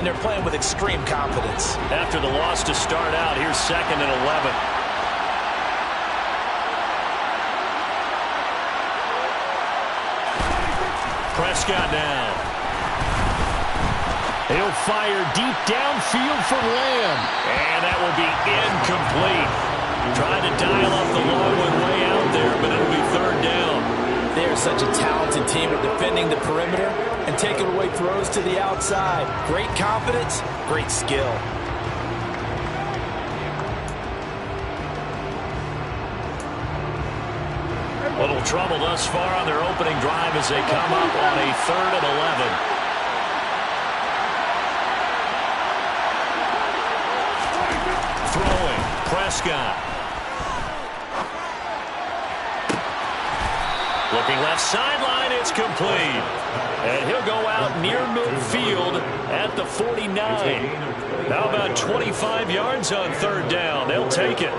And they're playing with extreme confidence. After the loss to start out, here's 2nd and 11. Prescott now. He'll fire deep downfield for Lamb. And that will be incomplete. Trying to dial up the long one way out there, but it'll be 3rd down. They're such a talented team at defending the perimeter and taking away throws to the outside. Great confidence, great skill. Little trouble thus far on their opening drive as they come up on a 3rd and 11. Throwing, Prescott. Looking left sideline, it's complete. And he'll go out near midfield at the 49. How about 25 yards on 3rd down? They'll take it.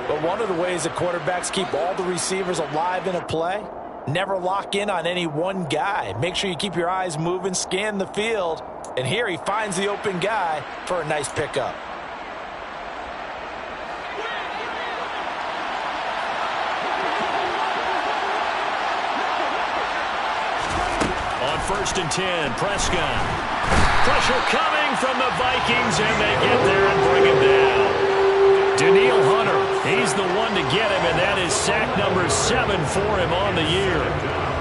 But one of the ways that quarterbacks keep all the receivers alive in a play, never lock in on any one guy. Make sure you keep your eyes moving, scan the field. And here he finds the open guy for a nice pickup. On 1st and 10, Prescott. Pressure coming from the Vikings, and they get there and bring him down. Daniil Hunter, he's the one to get him, and that is sack number 7 for him on the year.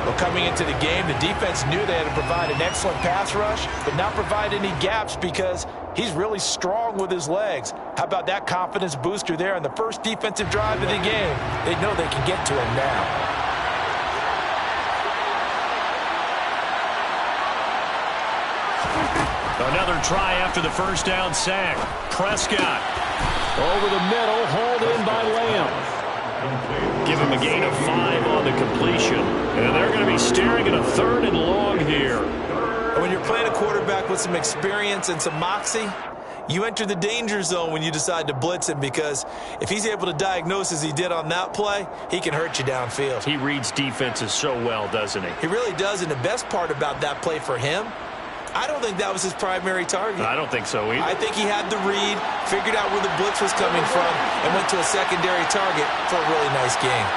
Well, coming into the game, the defense knew they had to provide an excellent pass rush, but not provide any gaps because he's really strong with his legs. How about that confidence booster there on the first defensive drive of the game? They know they can get to him now. Another try after the 1st down sack. Prescott over the middle, hauled in by Lamb. Give him a gain of 5 on the completion. And they're going to be staring at a 3rd and long here. When you're playing a quarterback with some experience and some moxie, you enter the danger zone when you decide to blitz him, because if he's able to diagnose as he did on that play, he can hurt you downfield. He reads defenses so well, doesn't he? He really does, and the best part about that play for him, I don't think that was his primary target. I don't think so either. I think he had the read, figured out where the blitz was coming from, and went to a secondary target for a really nice game.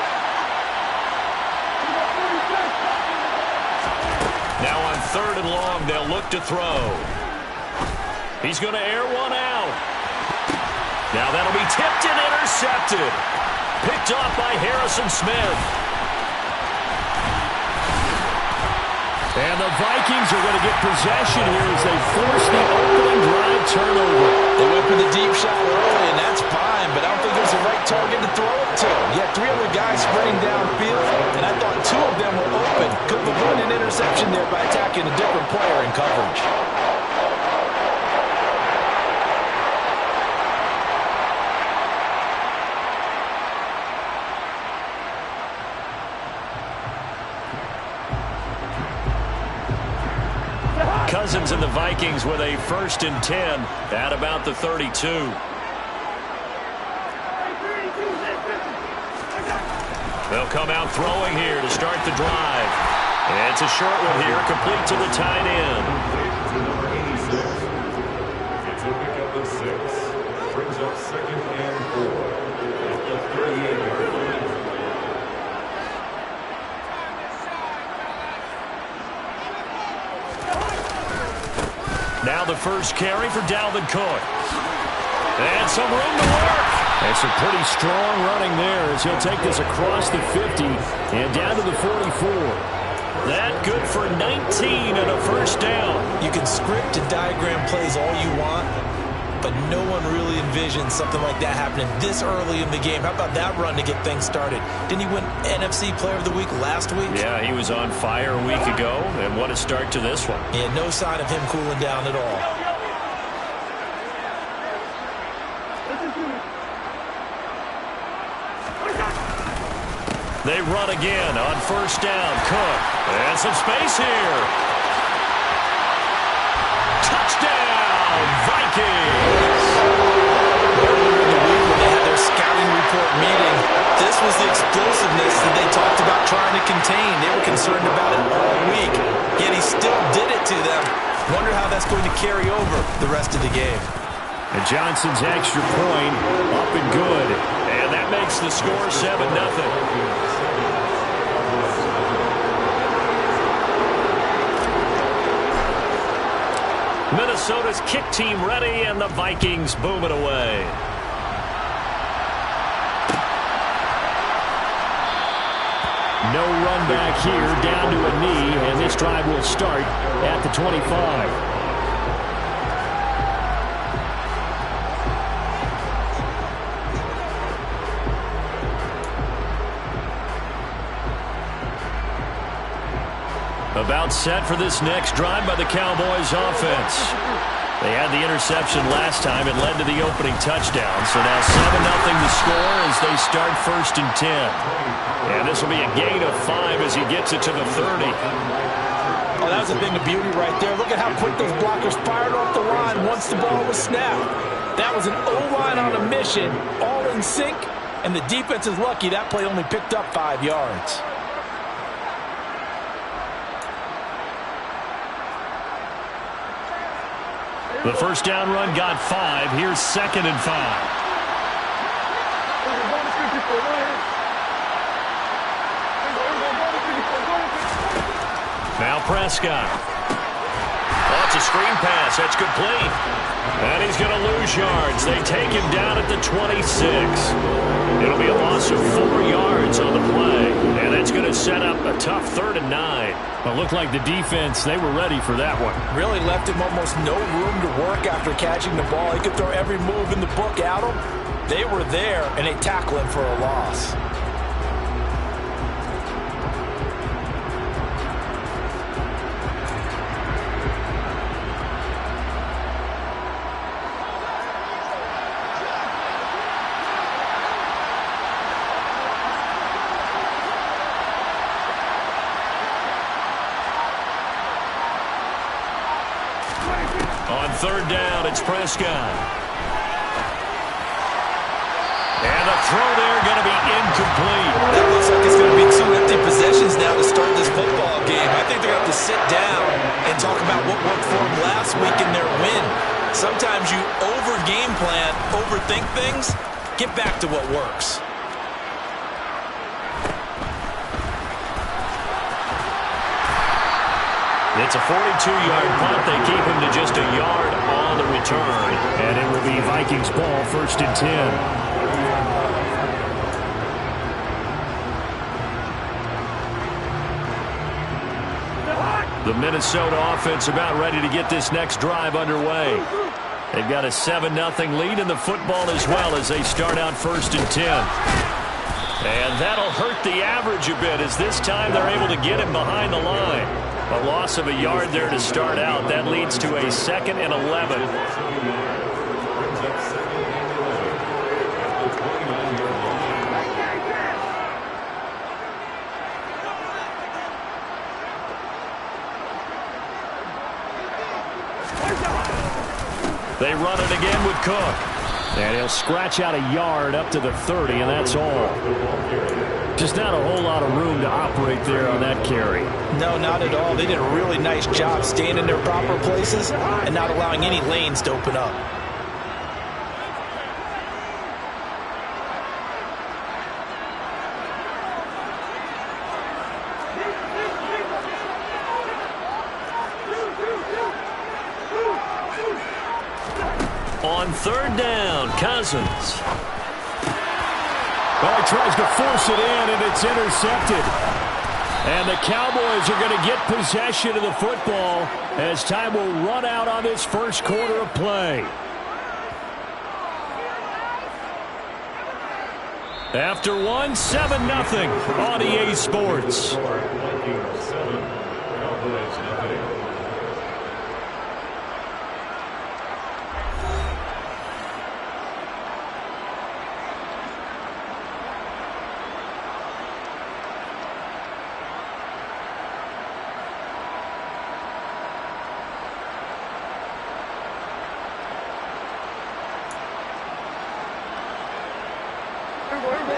Now on 3rd and long, they'll look to throw. He's going to air one out. Now that'll be tipped and intercepted. Picked off by Harrison Smith. And the Vikings are going to get possession here as they force the opening drive turnover. They went for the deep shot early, and that's fine, but I don't think it was the right target to throw it to. You had 3 other guys sprinting downfield, and I thought 2 of them were open. Could have avoided an interception there by attacking a different player in coverage. Cousins and the Vikings with a 1st and 10 at about the 32. They'll come out throwing here to start the drive. And it's a short one here, complete to the tight end. It's a pick up of 6. Brings up 2nd and 4 at the 38-yard line. Now the first carry for Dalvin Cook. And some room to work. And some pretty strong running there as he'll take this across the 50 and down to the 44. That good for 19 and a 1st down. You can script and diagram plays all you want, but no one really envisions something like that happening this early in the game. How about that run to get things started? Didn't he win NFC Player of the Week last week? Yeah, he was on fire a week ago, and what a start to this one. Yeah, no sign of him cooling down at all. They run again on 1st down. Cook. And some space here. Touchdown, Vikings! Earlier in the week when they had their scouting report meeting, This was the explosiveness that they talked about trying to contain. They were concerned about it all week, yet he still did it to them. Wonder how that's going to carry over the rest of the game. And Johnson's extra point up and good. And that makes the score 7-0. Minnesota's kick team ready, and the Vikings boom it away. No run back here, down to a knee, and this drive will start at the 25. About set for this next drive by the Cowboys offense. They had the interception last time. It led to the opening touchdown. So now 7-0 the score as they start 1st and 10. And this will be a gain of 5 as he gets it to the 30. Oh, that was a thing of beauty right there. Look at how quick those blockers fired off the line once the ball was snapped. That was an O-line on a mission, all in sync, and the defense is lucky that play only picked up 5 yards. The first down run got 5. Here's 2nd and 5. Now Prescott. Oh, it's a screen pass. That's complete. And he's going to lose yards. They take him down at the 26. It'll be a loss of 4 yards on the play. And that's going to set up a tough 3rd and 9. Well, looked like the defense, they were ready for that one. Really left him almost no room to work after catching the ball. He could throw every move in the book at him. They were there, and they tackle him for a loss. On 3rd down, it's Prescott. And the throw there going to be incomplete. That looks like it's going to be 2 empty possessions now to start this football game. I think they're going to have to sit down and talk about what worked for them last week in their win. Sometimes you over-game plan, overthink things. Get back to what works. It's a 42-yard punt. They keep him to just a yard on the return. And it will be Vikings ball, 1st and 10. The Minnesota offense about ready to get this next drive underway. They've got a 7-0 lead in the football as well as they start out 1st and 10. And that'll hurt the average a bit as this time they're able to get him behind the line. A loss of a yard there to start out. That leads to a 2nd and 11. They run it again with Cook. And he'll scratch out a yard up to the 30, and that's all. Just not a whole lot of room to operate there on that carry. No, not at all. They did a really nice job staying in their proper places and not allowing any lanes to open up. On 3rd down, Cousins. Well, he tries to force it in, and it's intercepted. And the Cowboys are going to get possession of the football as time will run out on this first quarter of play. After 7-0 on EA Sports.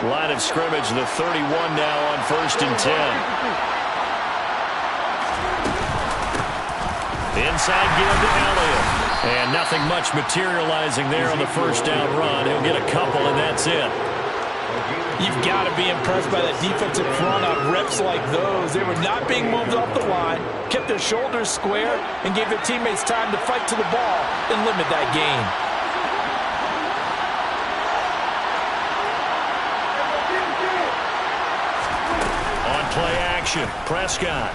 Line of scrimmage, the 31 now on 1st and 10. Inside give to Elliott. And nothing much materializing there on the first down run. He'll get a couple, and that's it. You've got to be impressed by that defensive front on reps like those. They were not being moved off the line, kept their shoulders square, and gave their teammates time to fight to the ball and limit that gain. On play action, Prescott.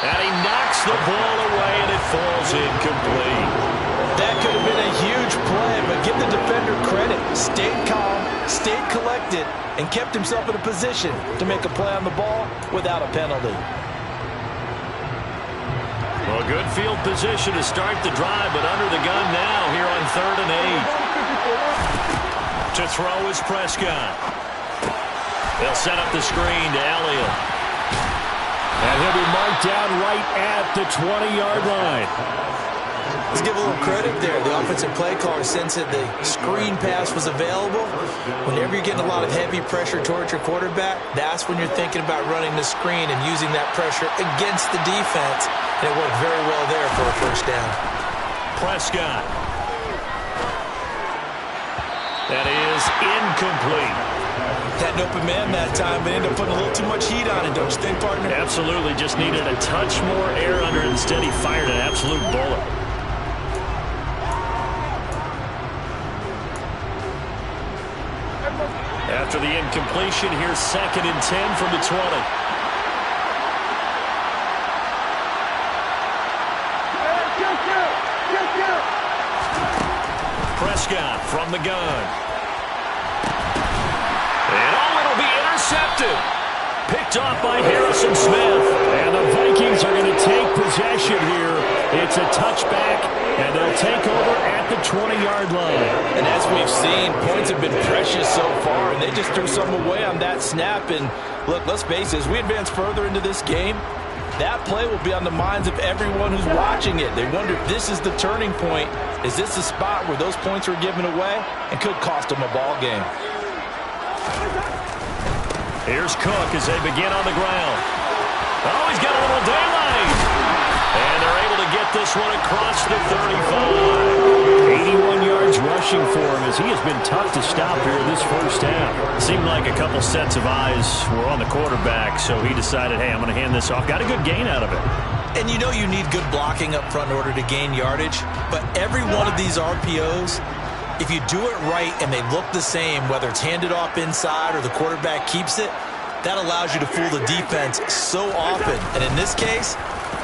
And he knocks the ball away, and it falls incomplete. That could have been a huge play, but give the defender credit. Stayed calm, stayed collected, and kept himself in a position to make a play on the ball without a penalty. Well, good field position to start the drive, but under the gun now here on 3rd and 8. To throw is Prescott. They'll set up the screen to Elliott. And he'll be marked down right at the 20-yard line. Let's give a little credit there. The offensive play caller sensed that the screen pass was available. Whenever you're getting a lot of heavy pressure towards your quarterback, that's when you're thinking about running the screen and using that pressure against the defense. And it worked very well there for a first down. Prescott. That is incomplete. Had an open man that time, but ended up putting a little too much heat on it, don't you think, partner? Absolutely. Just needed a touch more air under it. Instead, he fired an absolute bullet. After the incompletion, here's 2nd and 10 from the 20. Prescott from the gun. And it'll be intercepted. Picked off by Harrison Smith. And the Vikings are going to take possession here. It's a touchback, and they'll take over at the 20-yard line. And as we've seen, points have been precious so far, and they just threw some away on that snap. And look, let's face it, as we advance further into this game, that play will be on the minds of everyone who's watching it. They wonder if this is the turning point. Is this the spot where those points are given away and could cost them a ball game? Here's Cook as they begin on the ground. Oh, he's got a little daylight. And they're able to get this one across the 35. 81 yards rushing for him as he has been tough to stop here this first half. Seemed like a couple sets of eyes were on the quarterback, so he decided, hey, I'm going to hand this off. Got a good gain out of it. And you know you need good blocking up front in order to gain yardage, but every one of these RPOs, if you do it right and they look the same, whether it's handed off inside or the quarterback keeps it, that allows you to fool the defense so often. And in this case,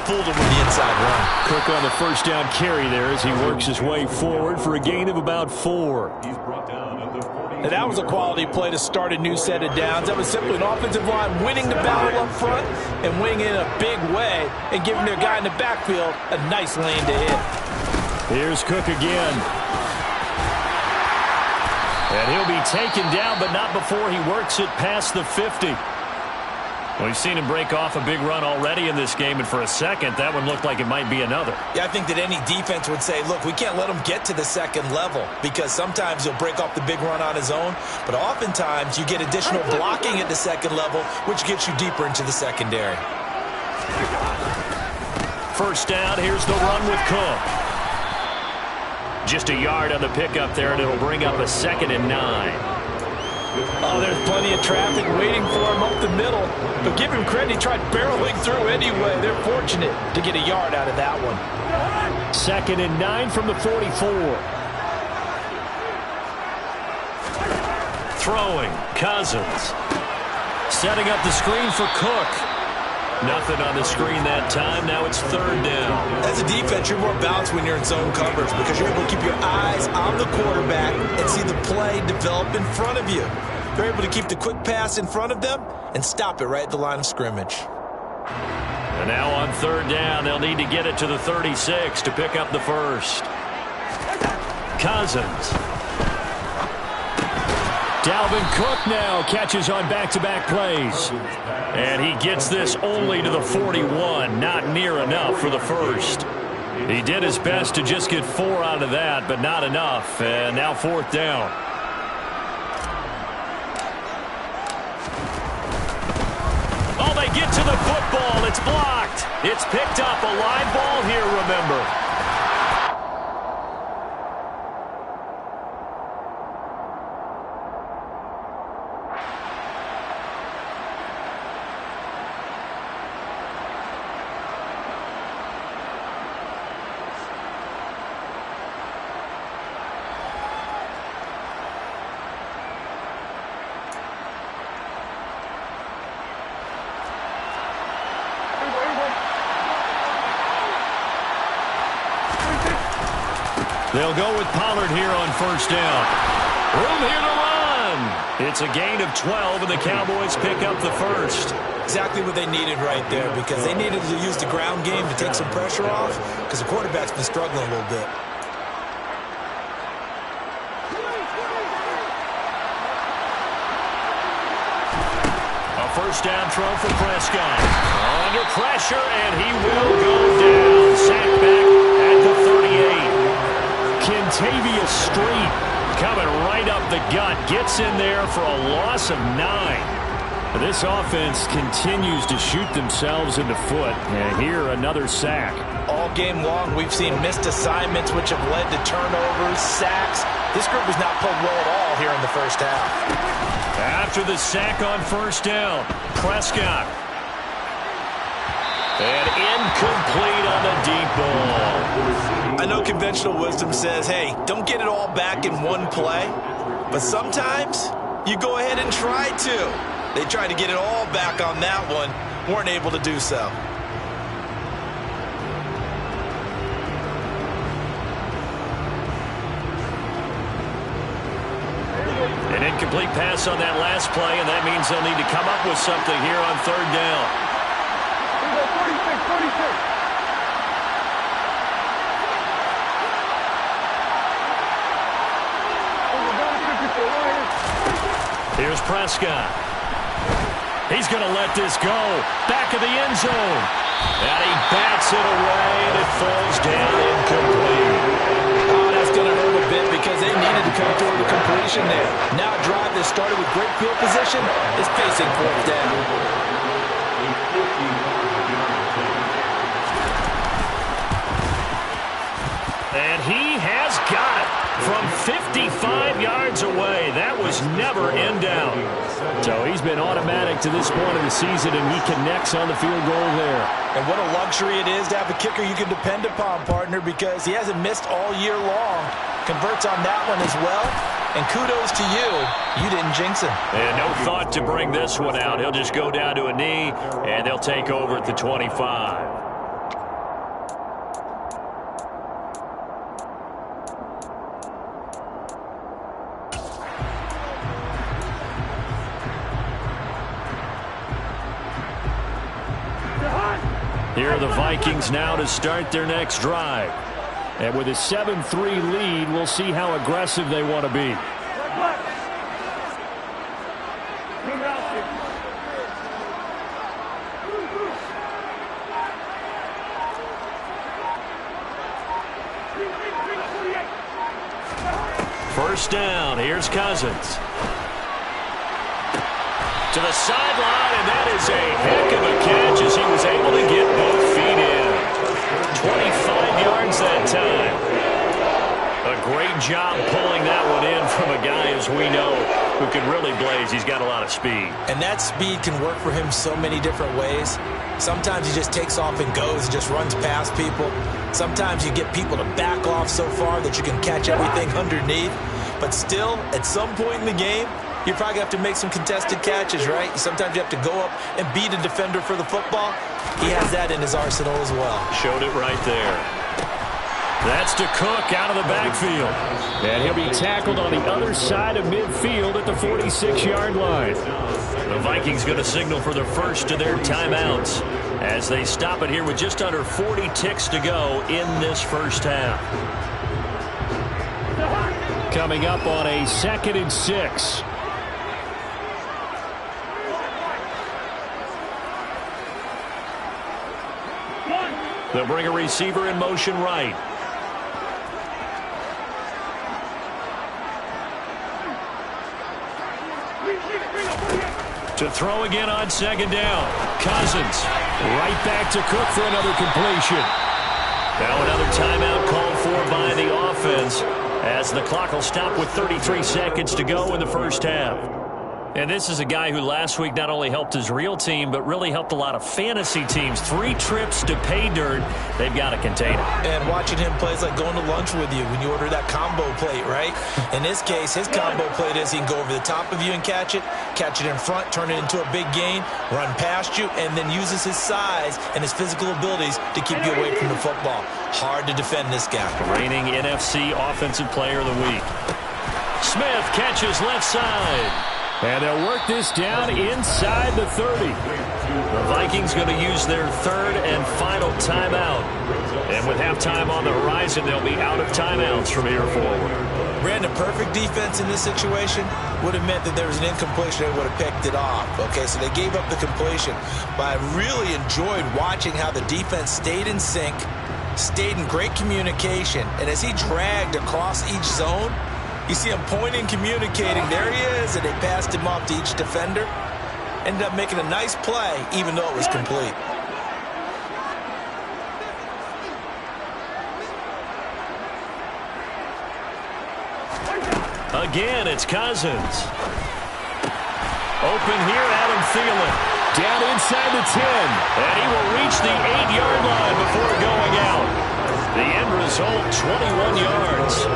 fooled him with the inside run. Cook on the first down carry there as he works his way forward for a gain of about 4. And that was a quality play to start a new set of downs. That was simply an offensive line winning the battle up front and winning in a big way and giving their guy in the backfield a nice lane to hit. Here's Cook again. And he'll be taken down, but not before he works it past the 50. We've seen him break off a big run already in this game, and for a second, that one looked like it might be another. Yeah, I think that any defense would say, look, we can't let him get to the second level because sometimes he'll break off the big run on his own, but oftentimes you get additional blocking at the second level, which gets you deeper into the secondary. First down, here's the run with Cook. Just a yard on the pickup there, and it'll bring up a 2nd and 9. Oh, there's plenty of traffic waiting for him up the middle. But give him credit, he tried barreling through anyway. They're fortunate to get a yard out of that one. 2nd and 9 from the 44. Throwing, Cousins. Setting up the screen for Cook. Nothing on the screen that time. Now it's 3rd down. As a defense, you're more balanced when you're in zone coverage because you're able to keep your eyes on the quarterback and see the play develop in front of you. You're able to keep the quick pass in front of them and stop it right at the line of scrimmage. And now on 3rd down, they'll need to get it to the 36 to pick up the first. Cousins. Dalvin Cook now catches on back-to-back plays. And he gets this only to the 41. Not near enough for the first. He did his best to just get 4 out of that, but not enough. And now 4th down. get to the football. It's blocked. It's picked up. A live ball here, remember. They'll go with Pollard here on first down. Room here to run. It's a gain of 12, and the Cowboys pick up the first. Exactly what they needed right there, because they needed to use the ground game to take some pressure off, because the quarterback's been struggling a little bit. A first down throw for Prescott. Under pressure, and he will go down. Sacked back at the 38. Kentavious Street coming right up the gut. Gets in there for a loss of 9. This offense continues to shoot themselves in the foot. And here, another sack. All game long, we've seen missed assignments, which have led to turnovers, sacks. This group has not played well at all here in the first half. After the sack on first down, Prescott. And incomplete on the deep ball. I know conventional wisdom says, hey, don't get it all back in one play. But sometimes you go ahead and try to. They tried to get it all back on that one. Weren't able to do so. An incomplete pass on that last play, and that means they'll need to come up with something here on third down. 46. Here's Prescott. He's going to let this go. Back of the end zone. And he bats it away, and it falls down incomplete. Oh, that's going to hurt a bit because they needed to come through with completion there. Now a drive that started with great field position is facing fourth down. And he has got it from 55 yards away. That was never in doubt. So he's been automatic to this point of the season, and he connects on the field goal there. And what a luxury it is to have a kicker you can depend upon, partner, because he hasn't missed all year long. Converts on that one as well. And kudos to you. You didn't jinx him. And no thought to bring this one out. He'll just go down to a knee, and they'll take over at the 25. Here are the Vikings now to start their next drive. And with a 7-3 lead, we'll see how aggressive they want to be. First down, here's Cousins. To the sideline, and that is a heck of a catch as he was able to get both feet in. 25 yards that time. A great job pulling that one in from a guy, as we know, who can really blaze. He's got a lot of speed. And that speed can work for him so many different ways. Sometimes he just takes off and goes and just runs past people. Sometimes you get people to back off so far that you can catch everything underneath. But still, at some point in the game, you probably have to make some contested catches, right? Sometimes you have to go up and beat a defender for the football. He has that in his arsenal as well. Showed it right there. That's to Cook out of the backfield. And he'll be tackled on the other side of midfield at the 46-yard line. The Vikings going to signal for the first of their timeouts as they stop it here with just under 40 ticks to go in this first half. Coming up on a 2nd and 6. They'll bring a receiver in motion right. To throw again on second down. Cousins right back to Cook for another completion. Now another timeout called for by the offense as the clock will stop with 33 seconds to go in the first half. And this is a guy who last week not only helped his real team, but really helped a lot of fantasy teams. 3 trips to pay dirt. They've got to contain it. And watching him play is like going to lunch with you when you order that combo plate, right? In this case, his combo plate is he can go over the top of you and catch it in front, turn it into a big gain, run past you, and then uses his size and his physical abilities to keep you away from the football. Hard to defend this guy. Reigning NFC Offensive Player of the Week. Smith catches left side. And they'll work this down inside the 30. The Vikings going to use their third and final timeout. And with halftime on the horizon, they'll be out of timeouts from here forward. Brandon, perfect defense in this situation would have meant that there was an incompletion. They would have picked it off. Okay, so they gave up the completion. But I really enjoyed watching how the defense stayed in sync, stayed in great communication. And as he dragged across each zone, you see him pointing, communicating. There he is, and they passed him off to each defender. Ended up making a nice play, even though it was complete. Again, it's Cousins. Open here, Adam Thielen. Down inside the 10. And he will reach the 8-yard line before going out. The end result, 21 yards.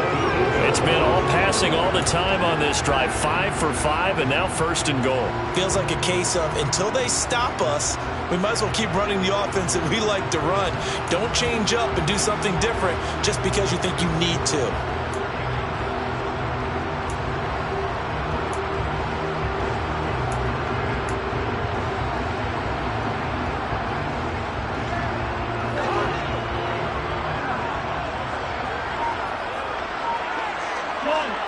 It's been all passing all the time on this drive. 5 for 5, and now first and goal. Feels like a case of until they stop us, we might as well keep running the offense that we like to run. Don't change up and do something different just because you think you need to.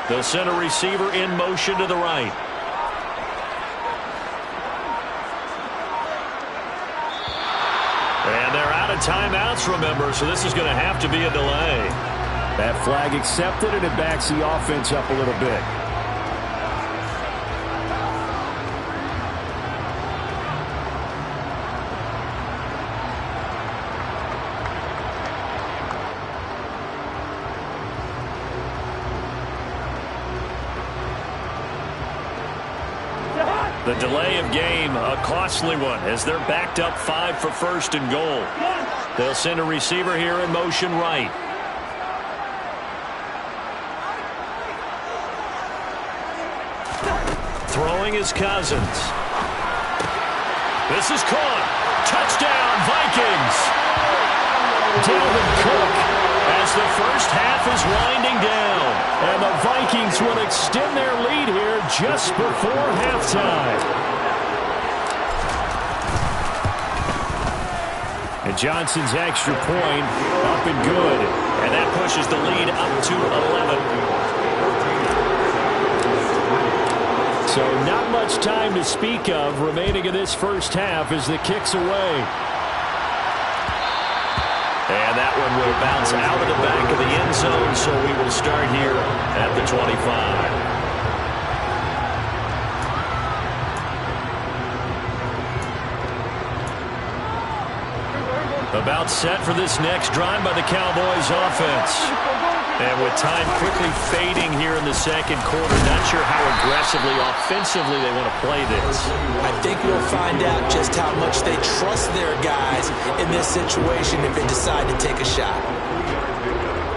The center receiver in motion to the right. And they're out of timeouts, remember, so this is going to have to be a delay. That flag accepted, and it backs the offense up a little bit. The delay of game, a costly one, as they're backed up 5 for first and goal. They'll send a receiver here in motion right. Throwing is Cousins. This is caught. Touchdown, Vikings. Dalvin Cook as the first half is winding down. And the Vikings will extend their lead here just before halftime. And Johnson's extra point up and good. And that pushes the lead up to 11. So not much time to speak of remaining in this first half as the kick's away. And that one will bounce out of the back of the end zone, so we will start here at the 25. About set for this next drive by the Cowboys offense. And with time quickly fading here in the second quarter, not sure how aggressively, offensively they want to play this. I think we'll find out just how much they trust their guys in this situation if they decide to take a shot.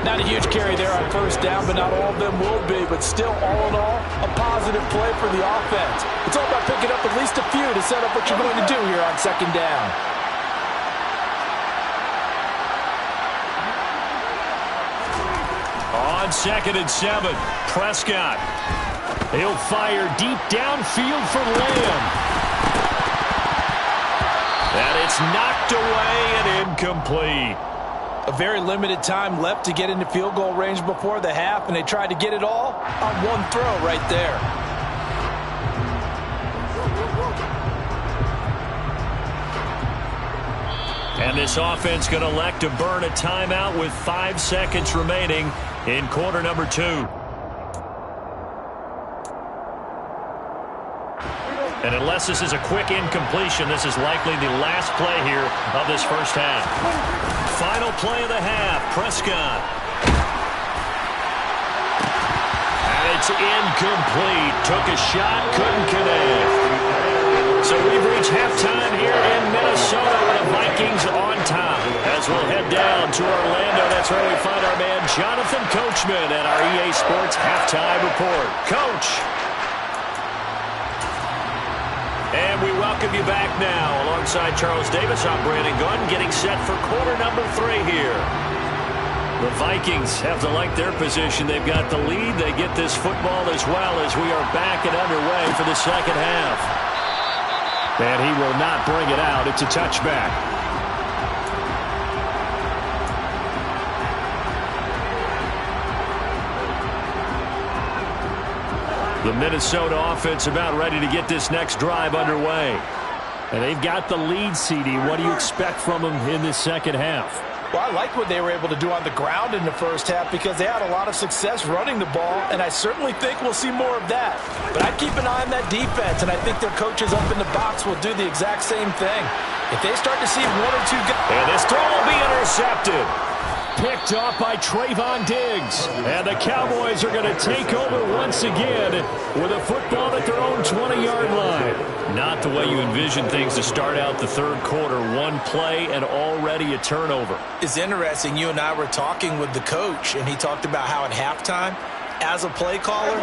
Not a huge carry there on first down, but not all of them will be. But still, all in all, a positive play for the offense. It's all about picking up at least a few to set up what you're going to do here on second down. On 2nd and 7, Prescott. He'll fire deep downfield for Lamb. And it's knocked away and incomplete. A very limited time left to get into field goal range before the half, and they tried to get it all on one throw right there. And this offense going to elect to burn a timeout with 5 seconds remaining in quarter number 2. And unless this is a quick incompletion, this is likely the last play here of this first half. Final play of the half, Prescott. And it's incomplete. Took a shot, couldn't connect. So we've reached halftime here in Minnesota with the Vikings on top. As we'll head down to Orlando, that's where we find our man Jonathan Coachman at our EA Sports Halftime Report. Coach. And we welcome you back now. Alongside Charles Davis, I'm Brandon Gunn, getting set for quarter number 3 here. The Vikings have to like their position. They've got the lead. They get this football as well as we are back and underway for the second half. And he will not bring it out. It's a touchback. The Minnesota offense about ready to get this next drive underway. And they've got the lead, CD. What do you expect from them in this second half? Well, I like what they were able to do on the ground in the first half because they had a lot of success running the ball, and I certainly think we'll see more of that. But I'd keep an eye on that defense, and I think their coaches up in the box will do the exact same thing. If they start to see 1 or 2 guys... And this throw will be intercepted. Picked off by Trayvon Diggs. And the Cowboys are going to take over once again with a football at their own 20-yard line. Not the way you envision things to start out the third quarter. One play and already a turnover. It's interesting. You and I were talking with the coach, and he talked about how at halftime, as a play caller,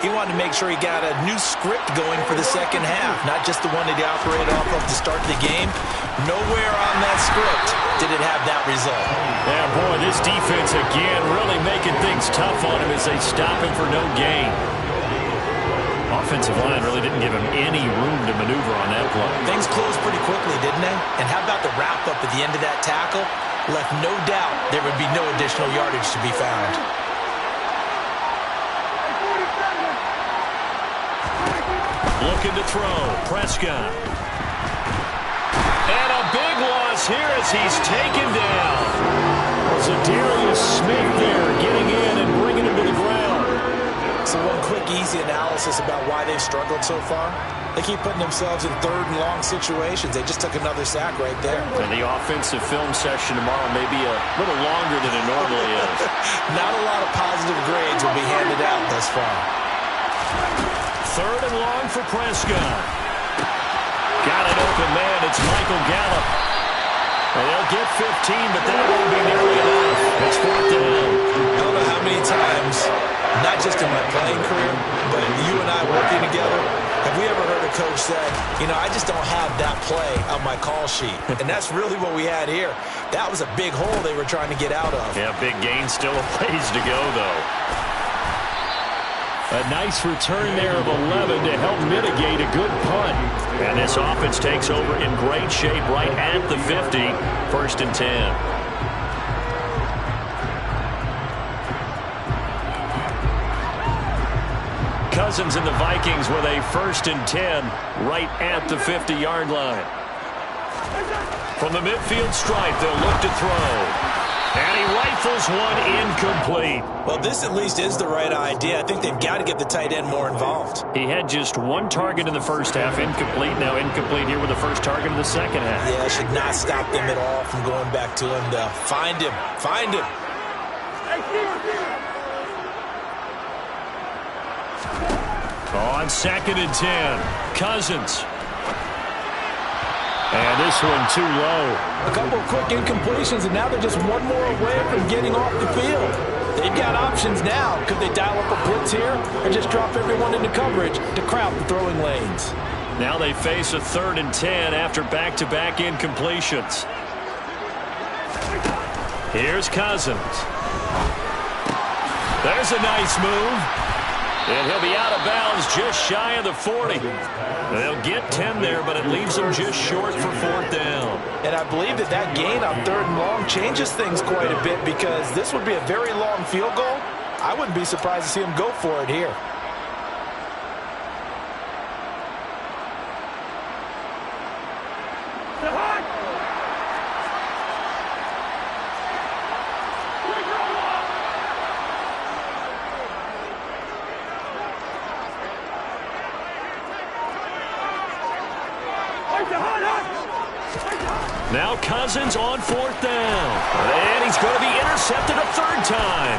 he wanted to make sure he got a new script going for the second half, not just the one that he operated off of to start the game. Nowhere on that script did it have that result. Yeah, boy, this defense again really making things tough on him as they stop him for no gain. Offensive line really didn't give him any room to maneuver on that play. Things closed pretty quickly, didn't they? And how about the wrap-up at the end of that tackle? Left no doubt there would be no additional yardage to be found. Looking to throw. Prescott. And a big loss here as he's taken down. So Darius Smith there getting in and bringing him to the ground. So one quick, easy analysis about why they've struggled so far. They keep putting themselves in third and long situations. They just took another sack right there. And the offensive film session tomorrow may be a little longer than it normally is. Not a lot of positive grades will be handed out thus far. Third and long for Prescott. Got an open man. It's Michael Gallup. And they'll get 15, but that won't be nearly enough. It's 4th down. I don't know how many times, not just in my playing career, but you and I working together, have we ever heard a coach say, you know, I just don't have that play on my call sheet. And that's really what we had here. That was a big hole they were trying to get out of. Yeah, big gain, still a ways to go, though. A nice return there of 11 to help mitigate a good punt. And this offense takes over in great shape right at the 50. 1st and 10. Cousins and the Vikings with a 1st and 10 right at the 50-yard line. From the midfield stripe, they'll look to throw. And he rifles one incomplete. Well, this at least is the right idea. I think they've got to get the tight end more involved. He had just 1 target in the first half, incomplete. Now incomplete here with the first target in the second half. Yeah, should not stop them at all from going back to him to find him. Find him. On 2nd and 10, Cousins. And this one too low. A couple of quick incompletions, and now they're just one more away from getting off the field. They've got options now. Could they dial up a blitz here or just drop everyone into coverage to crowd the throwing lanes? Now they face a 3rd and 10 after back-to-back incompletions. Here's Cousins. There's a nice move. And he'll be out of bounds just shy of the 40. They'll get 10 there, but it leaves them just short for 4th down. And I believe that gain on 3rd and long changes things quite a bit because this would be a very long field goal. I wouldn't be surprised to see him go for it here. Now Cousins on 4th down. And he's going to be intercepted a 3rd time.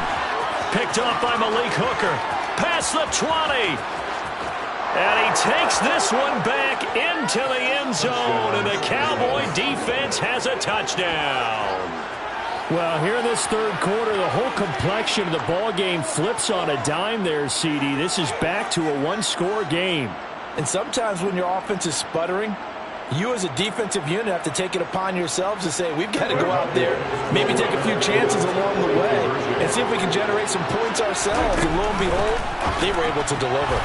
Picked off by Malik Hooker. Past the 20. And he takes this one back into the end zone. And the Cowboy defense has a touchdown. Well, here in this 3rd quarter, the whole complexion of the ball game flips on a dime there, CD. This is back to a one-score game. And sometimes when your offense is sputtering, you as a defensive unit have to take it upon yourselves to say, we've got to go out there, maybe take a few chances along the way, and see if we can generate some points ourselves. And lo and behold, they were able to deliver.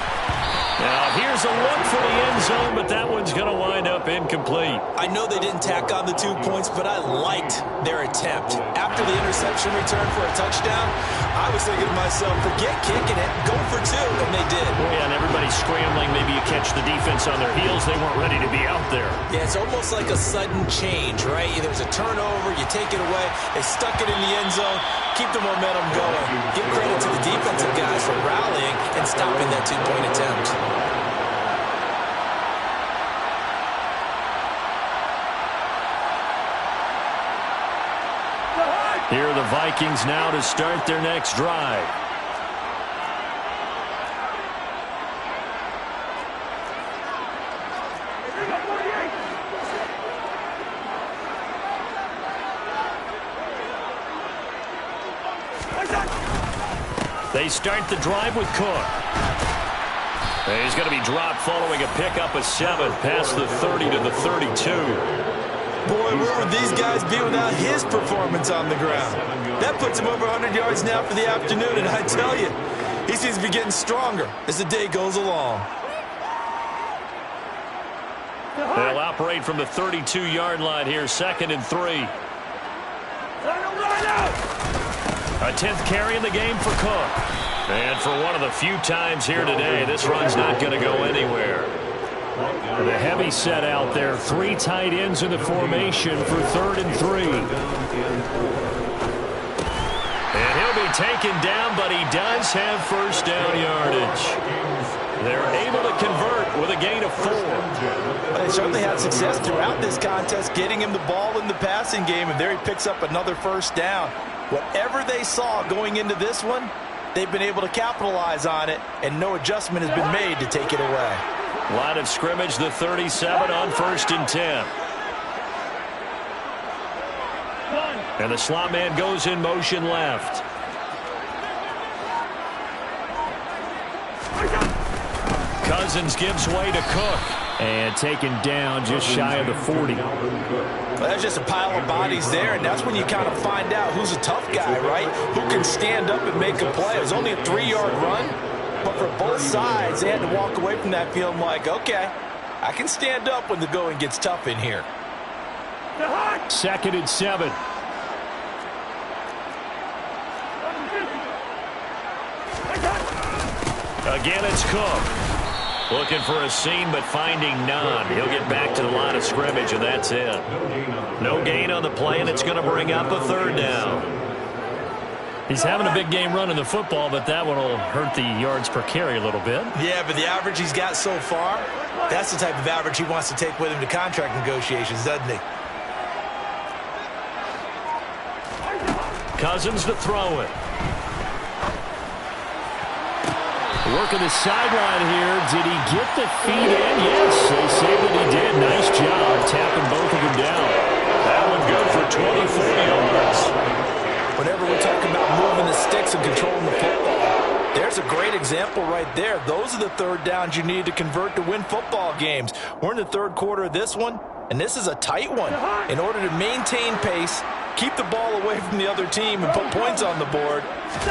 Now, here's a look for the end zone, but that one's going to wind up incomplete. I know they didn't tack on the 2 points, but I liked their attempt. After the interception return for a touchdown, I was thinking to myself, forget kicking it, go for 2, and they did. Oh, yeah, and everybody's scrambling. Maybe you catch the defense on their heels. They weren't ready to be out there. Yeah, it's almost like a sudden change, right? There's a turnover, you take it away, they stuck it in the end zone, keep the momentum going. Give credit to the defensive guys for rallying and stopping that 2-point attempt. Here are the Vikings now to start their next drive. They start the drive with Cook. He's going to be dropped following a pickup of 7 past the 30 to the 32. Boy, where would these guys be without his performance on the ground? That puts him over 100 yards now for the afternoon, and I tell you, he seems to be getting stronger as the day goes along. They'll operate from the 32-yard line here, 2nd and 3. A 10th carry in the game for Cook. And for one of the few times here today, this run's not going to go anywhere. The heavy set out there. 3 tight ends in the formation for 3rd and 3. And he'll be taken down, but he does have first down yardage. They're able to convert with a gain of 4. They certainly had success throughout this contest, getting him the ball in the passing game, and there he picks up another first down. Whatever they saw going into this one, they've been able to capitalize on it, and no adjustment has been made to take it away. Line of scrimmage, the 37 on 1st and 10. And the slot man goes in motion left. Cousins gives way to Cook. And taken down just shy of the 40. Well, that's just a pile of bodies there, and that's when you kind of find out who's a tough guy, right? Who can stand up and make a play. It was only a 3-yard run, but for both sides, they had to walk away from that feeling like, okay, I can stand up when the going gets tough in here. 2nd and 7. Again, it's Cook. Looking for a seam, but finding none. He'll get back to the line of scrimmage, and that's it. No gain on the play, and it's going to bring up a 3rd down. He's having a big game running the football, but that one will hurt the yards per carry a little bit. Yeah, but the average he's got so far, that's the type of average he wants to take with him to contract negotiations, doesn't he? Cousins to throw it. Working the sideline here. Did he get the feet in? Yes, they say that he did. Nice job tapping both of them down. That one good for 24 yards. Whenever we're talking about moving the sticks and controlling the football, there's a great example right there. Those are the 3rd downs you need to convert to win football games. We're in the 3rd quarter of this one, and this is a tight one. In order to maintain pace, keep the ball away from the other team, and put points on the board,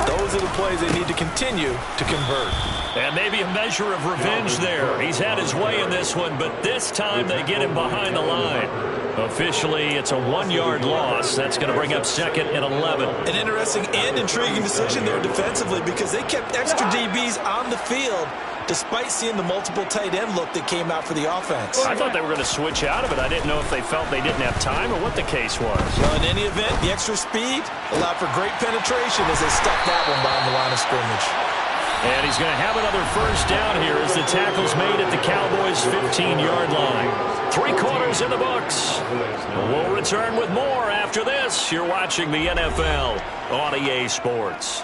those are the plays they need to continue to convert. And maybe a measure of revenge there. He's had his way in this one, but this time they get him behind the line. Officially, it's a 1-yard loss. That's going to bring up 2nd and 11. An interesting and intriguing decision there defensively, because they kept extra DBs on the field despite seeing the multiple tight end look that came out for the offense. I thought they were going to switch out of it. I didn't know if they felt they didn't have time or what the case was. Well, in any event, the extra speed allowed for great penetration as they stuffed that one behind the line of scrimmage. And he's going to have another first down here as the tackle's made at the Cowboys' 15-yard line. 3 quarters in the books. We'll return with more after this. You're watching the NFL on EA Sports.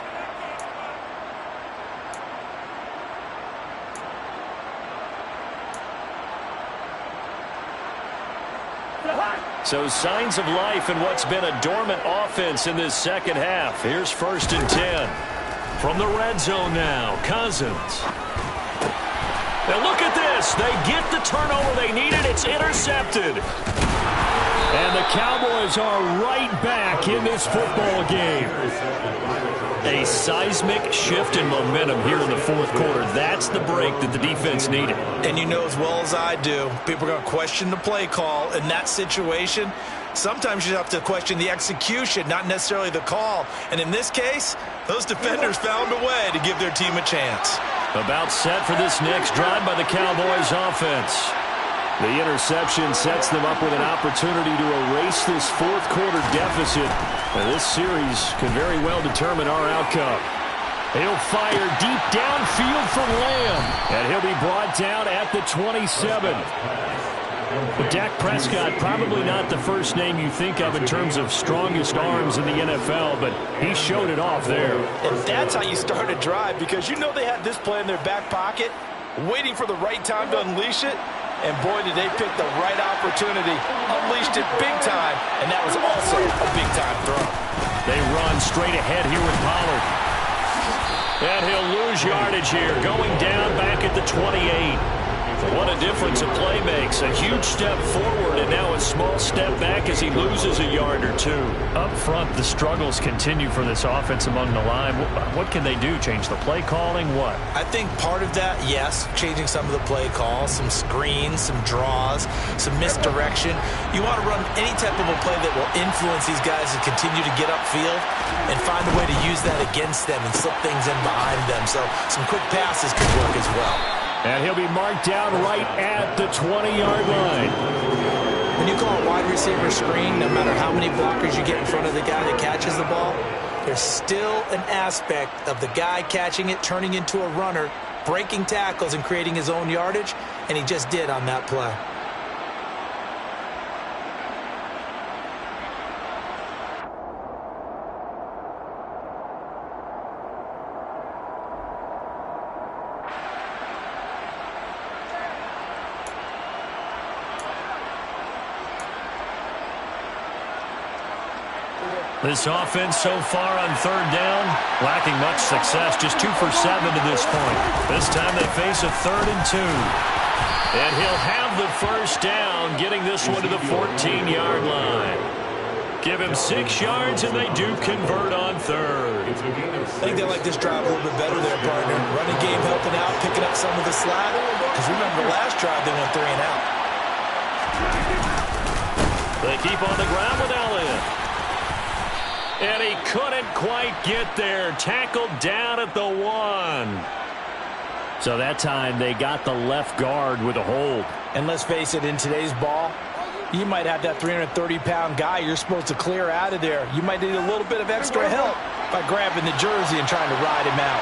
So signs of life in what's been a dormant offense in this second half. Here's 1st and 10. From the red zone now, Cousins. And look at this. They get the turnover they needed. It's intercepted. And the Cowboys are right back in this football game. A seismic shift in momentum here in the 4th quarter. That's the break that the defense needed. And you know as well as I do, people are going to question the play call in that situation. Sometimes you have to question the execution, not necessarily the call. And in this case, those defenders found a way to give their team a chance. About set for this next drive by the Cowboys offense. The interception sets them up with an opportunity to erase this 4th quarter deficit. And this series could very well determine our outcome. He'll fire deep downfield from Lamb. And he'll be brought down at the 27. But Dak Prescott, probably not the first name you think of in terms of strongest arms in the NFL, but he showed it off there. And that's how you start a drive, because you know they had this play in their back pocket, waiting for the right time to unleash it. And boy, did they pick the right opportunity. Unleashed it big time, and that was also a big-time throw. They run straight ahead here with Pollard. And he'll lose yardage here, going down back at the 28. What a difference a play makes. A huge step forward and now a small step back as he loses a yard or 2. Up front, the struggles continue for this offense among the line. What can they do? Change the play calling? What? I think part of that, yes, changing some of the play calls, some screens, some draws, some misdirection. You want to run any type of a play that will influence these guys to continue to get upfield and find a way to use that against them and slip things in behind them. So some quick passes could work as well. And he'll be marked down right at the 20-yard line. When you call a wide receiver screen, no matter how many blockers you get in front of the guy that catches the ball, there's still an aspect of the guy catching it, turning into a runner, breaking tackles and creating his own yardage, and he just did on that play. This offense so far on 3rd down, lacking much success, just 2 for 7 to this point. This time they face a 3rd and 2. And he'll have the 1st down, getting this one to the 14-yard line. Give him 6 yards, and they do convert on 3rd. I think they like this drive a little bit better there, partner. Running game helping out, picking up some of the slack. Because remember, last drive they went 3 and out. They keep on the ground with Elliott. And he couldn't quite get there. Tackled down at the 1. So that time they got the left guard with a hold. And let's face it, in today's ball, you might have that 330-pound guy you're supposed to clear out of there. You might need a little bit of extra help by grabbing the jersey and trying to ride him out.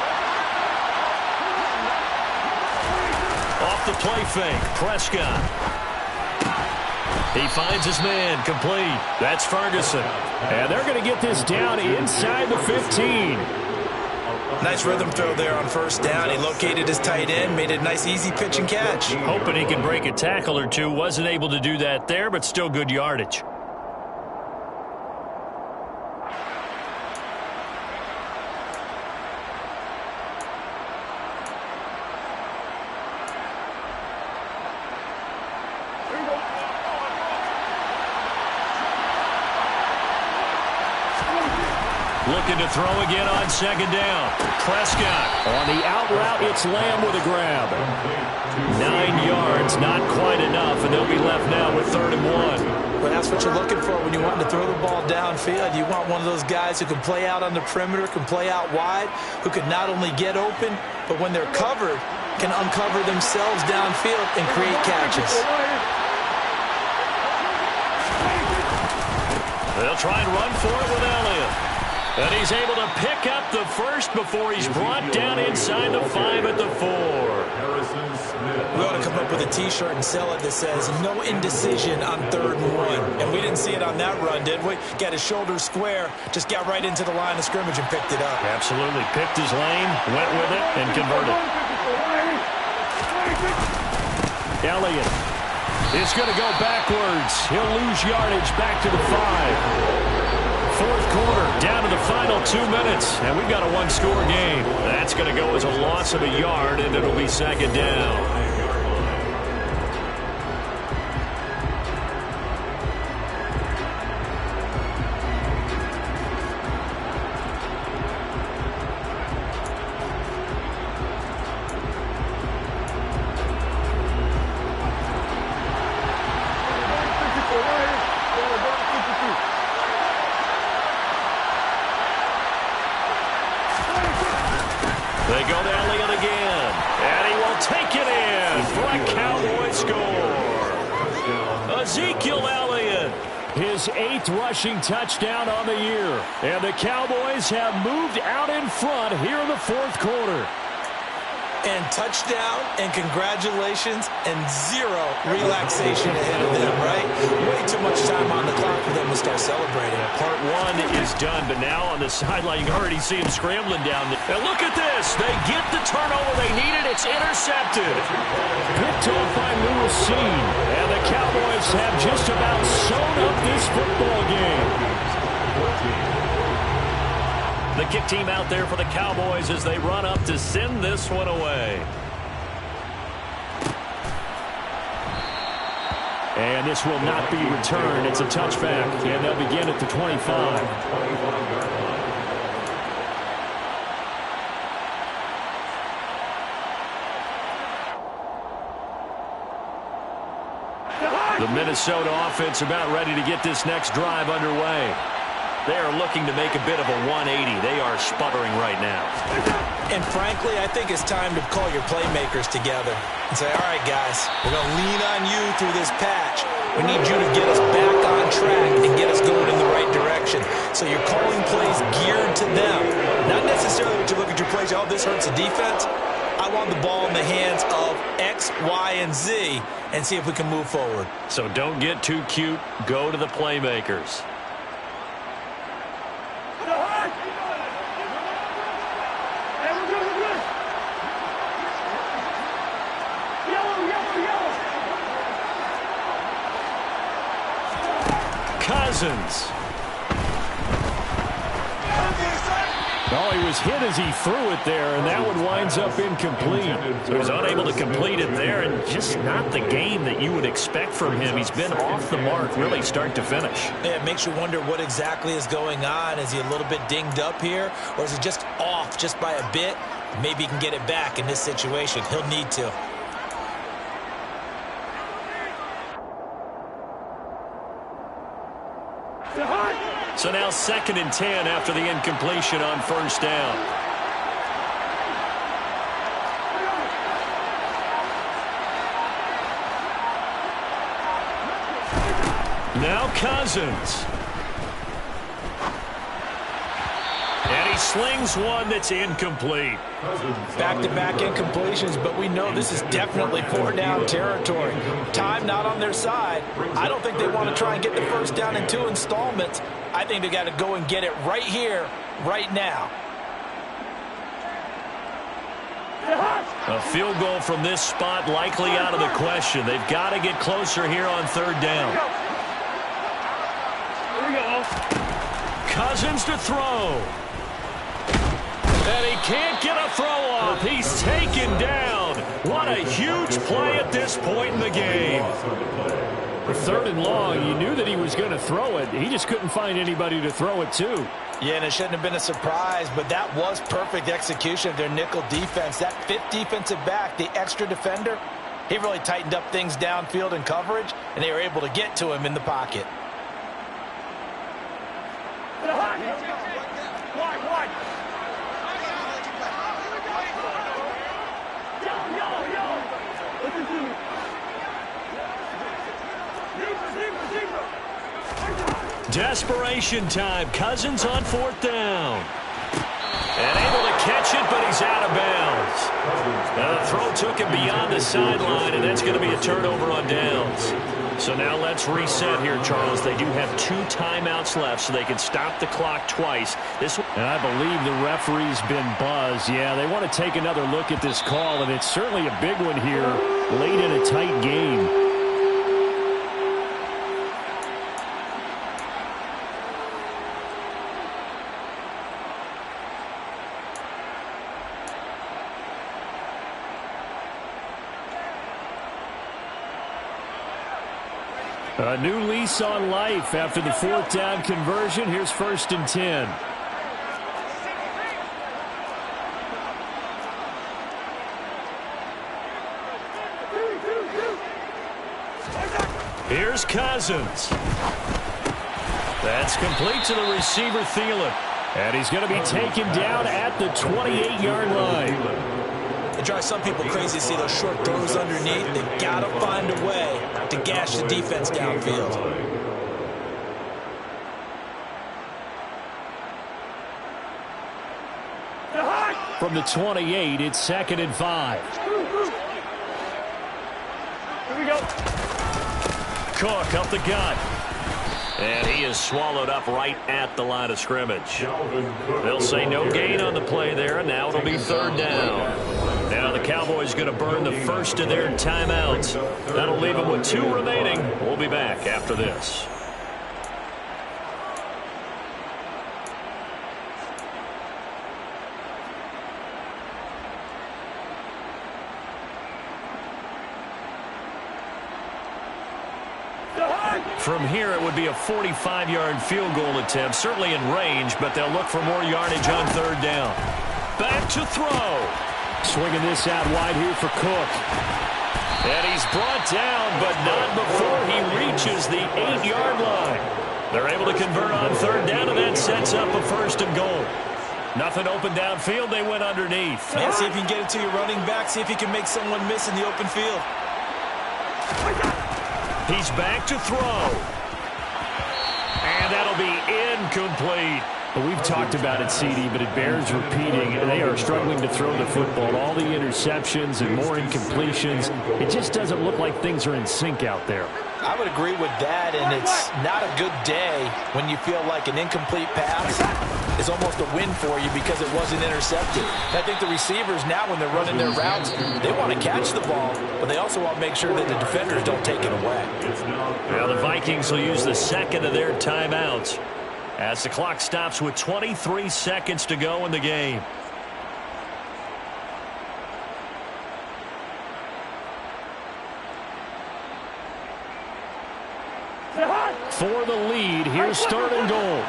Off the play fake, Prescott. He finds his man, complete. That's Ferguson. And they're going to get this down inside the 15. Nice rhythm throw there on 1st down. He located his tight end, made a nice easy pitch and catch. Hoping he can break a tackle or 2. Wasn't able to do that there, but still good yardage. Looking to throw again on 2nd down. Prescott. On the out route, it's Lamb with a grab. 9 yards, not quite enough, and they'll be left now with 3rd and 1. But that's what you're looking for when you want to throw the ball downfield. You want one of those guys who can play out on the perimeter, can play out wide, who can not only get open, but when they're covered, can uncover themselves downfield and create catches. They'll try and run for it with Elliott. And he's able to pick up the first before he's brought down inside the 5 at the 4. We ought to come up with a T-shirt and sell it that says, no indecision on 3rd and 1. And we didn't see it on that run, did we? Got his shoulders square, just got right into the line of scrimmage and picked it up. Absolutely. Picked his lane, went with it, and converted. Elliott is going to go backwards. He'll lose yardage back to the 5. 4th quarter, down to the final 2 minutes, and we've got a one-score game. That's going to go as a loss of a yard, and it'll be 2nd down. They go to Elliott again, and he will take it in for a Cowboy score. Ezekiel Elliott, his 8th rushing touchdown on the year. And the Cowboys have moved out in front here in the 4th quarter. And touchdown, and congratulations, and 0 relaxation ahead of them, right? Way too much time on the clock for them to start celebrating. Part 1 is done, but now on the sideline, you can already see him scrambling down. And look at this. They get the turnover they needed. It's intercepted. Picked off by Lewis Seen. And the Cowboys have just about sewn up this football game. The kick team out there for the Cowboys as they run up to send this one away. And this will not be returned. It's a touchback, and they'll begin at the 25. The Minnesota offense about ready to get this next drive underway. They are looking to make a bit of a 180. They are sputtering right now. And frankly, I think it's time to call your playmakers together and say, all right, guys, we're going to lean on you through this patch. We need you to get us back on track and get us going in the right direction. So you're calling plays geared to them. Not necessarily when you look at your plays, oh, this hurts the defense. I want the ball in the hands of X, Y, and Z and see if we can move forward. So don't get too cute. Go to the playmakers. Cousins. Oh, he was hit as he threw it there, and that one winds up incomplete. So he was unable to complete it there, and just not the game that you would expect from him. He's been off the mark, really start to finish. Yeah, it makes you wonder what exactly is going on. Is he a little bit dinged up here, or is he just off just by a bit? Maybe he can get it back in this situation. He'll need to. So now 2nd and 10 after the incompletion on 1st down. Now Cousins. And he slings one that's incomplete. Back-to-back incompletions, but we know this is definitely 4-down territory. Time not on their side. I don't think they want to try and get the first down in 2 installments. I think they got to go and get it right here, right now. A field goal from this spot likely out of the question. They've got to get closer here on 3rd down. Here we go. Cousins to throw. And he can't get a throw off. He's taken down. What a huge play at this point in the game. For 3rd and long, you knew that he was going to throw it. He just couldn't find anybody to throw it to. Yeah, and it shouldn't have been a surprise, but that was perfect execution of their nickel defense. That 5th defensive back, the extra defender, he really tightened up things downfield in coverage, and they were able to get to him in the pocket. Wide. Listen to me. Deeper. Desperation time. Cousins on 4th down. And able to catch it, but he's out of bounds. Now the throw took him beyond the sideline, and that's going to be a turnover on downs. So now let's reset here, Charles. They do have 2 timeouts left, so they can stop the clock twice. And I believe the referee's been buzzed. Yeah, they want to take another look at this call, and it's certainly a big one here late in a tight game. A new lease on life after the 4th down conversion. Here's 1st and 10. Here's Cousins. That's complete to the receiver, Thielen. And he's going to be taken down at the 28-yard line. It drives some people crazy to see those short throws underneath. They've got to find a way to gash the defense downfield. From the 28, it's 2nd and 5. Here we go. Cook up the gut. And he is swallowed up right at the line of scrimmage. They'll say no gain on the play there, and now it'll be 3rd down. Now the Cowboys going to burn the first of their timeouts. That'll leave them with 2 remaining. We'll be back after this. From here, it would be a 45-yard field goal attempt, certainly in range, but they'll look for more yardage on 3rd down. Back to throw. Swinging this out wide here for Cook. And he's brought down, but not before he reaches the 8-yard line. They're able to convert on 3rd down, and that sets up a 1st and goal. Nothing open downfield. They went underneath. Yeah, see if you can get it to your running back. See if you can make someone miss in the open field. He's back to throw. And that'll be incomplete. Well, we've talked about it, CD, but it bears repeating. They are struggling to throw the football. All the interceptions and more incompletions. It just doesn't look like things are in sync out there. I would agree with that, and it's not a good day when you feel like an incomplete pass is almost a win for you because it wasn't intercepted. I think the receivers now, when they're running their routes, they want to catch the ball, but they also want to make sure that the defenders don't take it away. Well, the Vikings will use the 2nd of their timeouts as the clock stops with 23 seconds to go in the game. For the lead, here's 3rd and goal.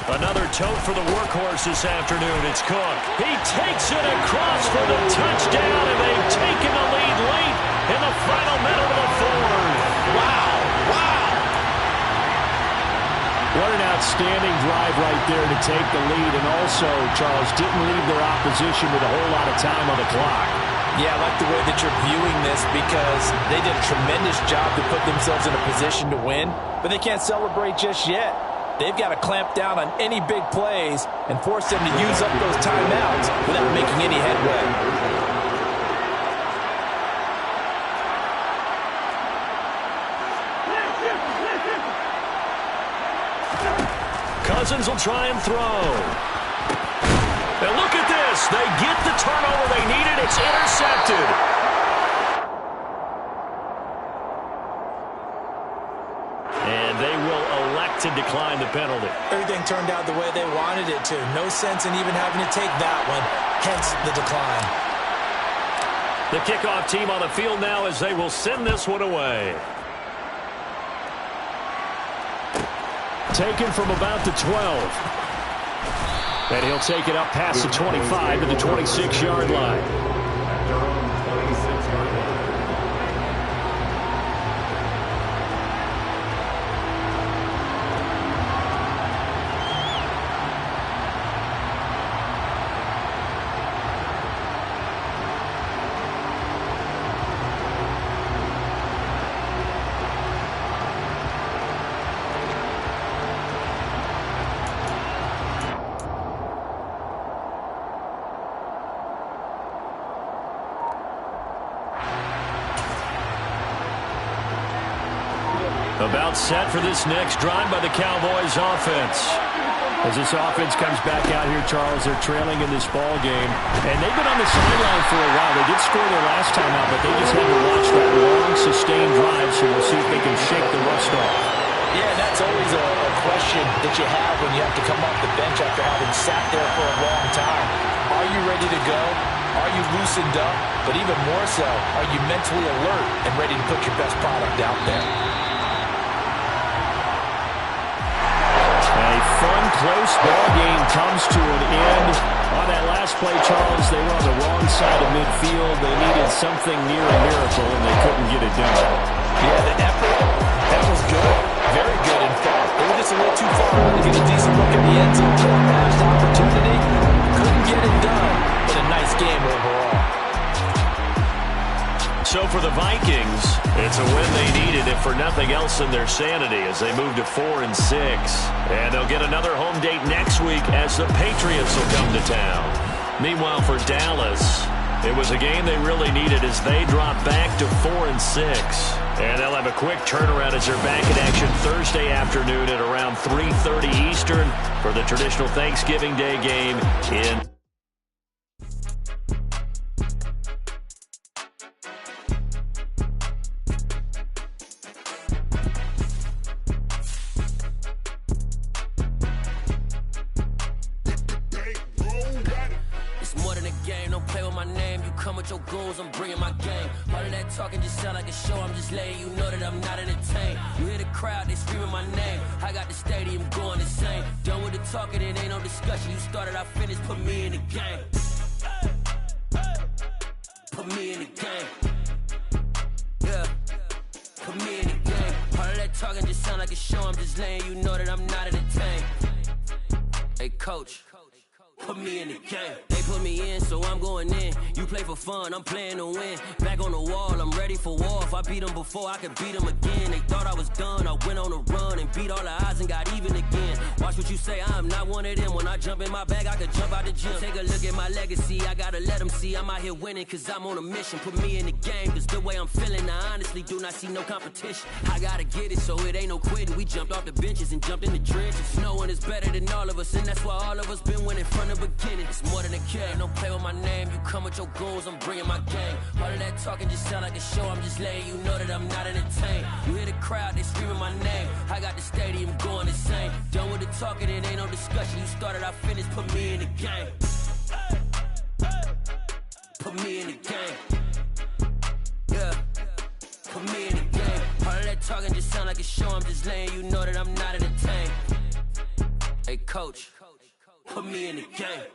Another tote for the workhorse this afternoon. It's Cook. He takes it across for the touchdown, and they've taken the lead late in the final minute of the 4th. Wow. Wow. What an outstanding drive right there to take the lead, and also, Charles, didn't leave their opposition with a whole lot of time on the clock. Yeah, I like the way that you're viewing this because they did a tremendous job to put themselves in a position to win, but they can't celebrate just yet. They've got to clamp down on any big plays and force them to use up those timeouts without making any headway. Cousins will try and throw. And look at this. They get the turnover they needed. It's intercepted. And they will elect to decline the penalty. Everything turned out the way they wanted it to. No sense in even having to take that one, hence the decline. The kickoff team on the field now as they will send this one away. Taken from about the 12. And he'll take it up past the 25 to the 26-yard line. About set for this next drive by the Cowboys offense. As this offense comes back out here, Charles, they're trailing in this ball game. And they've been on the sideline for a while. They did score their last time out, but they just had to watch that long, sustained drive, so we'll see if they can shake the rust off. Yeah, that's always a question that you have when you have to come off the bench after having sat there for a long time. Are you ready to go? Are you loosened up? But even more so, are you mentally alert and ready to put your best product out there? A fun, close ball game comes to an end. On that last play, Charles, they were on the wrong side of midfield. They needed something near a miracle, and they couldn't get it done. Yeah, the effort, that was good. Very good, in fact. They were just a little too far out to get a decent look at the end zone for a past opportunity. Couldn't get it done, but a nice game overall. So for the Vikings, it's a win they needed, if for nothing else than their sanity, as they move to 4-6. And they'll get another home date next week as the Patriots will come to town. Meanwhile, for Dallas, it was a game they really needed as they drop back to 4-6. And they'll have a quick turnaround as they're back in action Thursday afternoon at around 3:30 Eastern for the traditional Thanksgiving Day game in your goals, I'm bringing my game. All of that talking just sound like a show. I'm just letting you know that I'm not entertained. You hear the crowd, they screaming my name. I got the stadium going insane. Done with the talking, it ain't no discussion. You started, I finished, put me in the game. Put me in the game. Yeah. Put me in the game. All of that talking just sound like a show. I'm just letting you know that I'm not entertained. Hey, coach. Put me in the game. They put me in, so I'm going in. You play for fun, I'm playing to win. Back on the wall, I'm ready for war. If I beat them before, I could beat them again. They thought I was done, I went on a run and beat all the odds and got even again. Watch what you say, I'm not one of them. When I jump in my bag, I could jump out the gym. Take a look at my legacy, I gotta let them see I'm out here winning, cause I'm on a mission. Put me in the game, cause the way I'm feeling, I honestly do not see no competition. I gotta get it, so it ain't no quitting. We jumped off the benches and jumped in the trenches. No one is better than all of us, and that's why all of us been winning from the beginning. It's more than a game, don't play with my name. You come with your goals, I'm bringing my game. All of that talking just sound like a show. I'm just letting you know that I'm not entertained. You hear the crowd, they screaming my name. I got the stadium going insane. Done with the talking, it ain't no discussion. You started, I finished, put me in the game. Put me in the game. Yeah. Put me in the game. All of that talking just sound like a show. I'm just letting you know that I'm not entertained. Hey, coach. Put me in the game.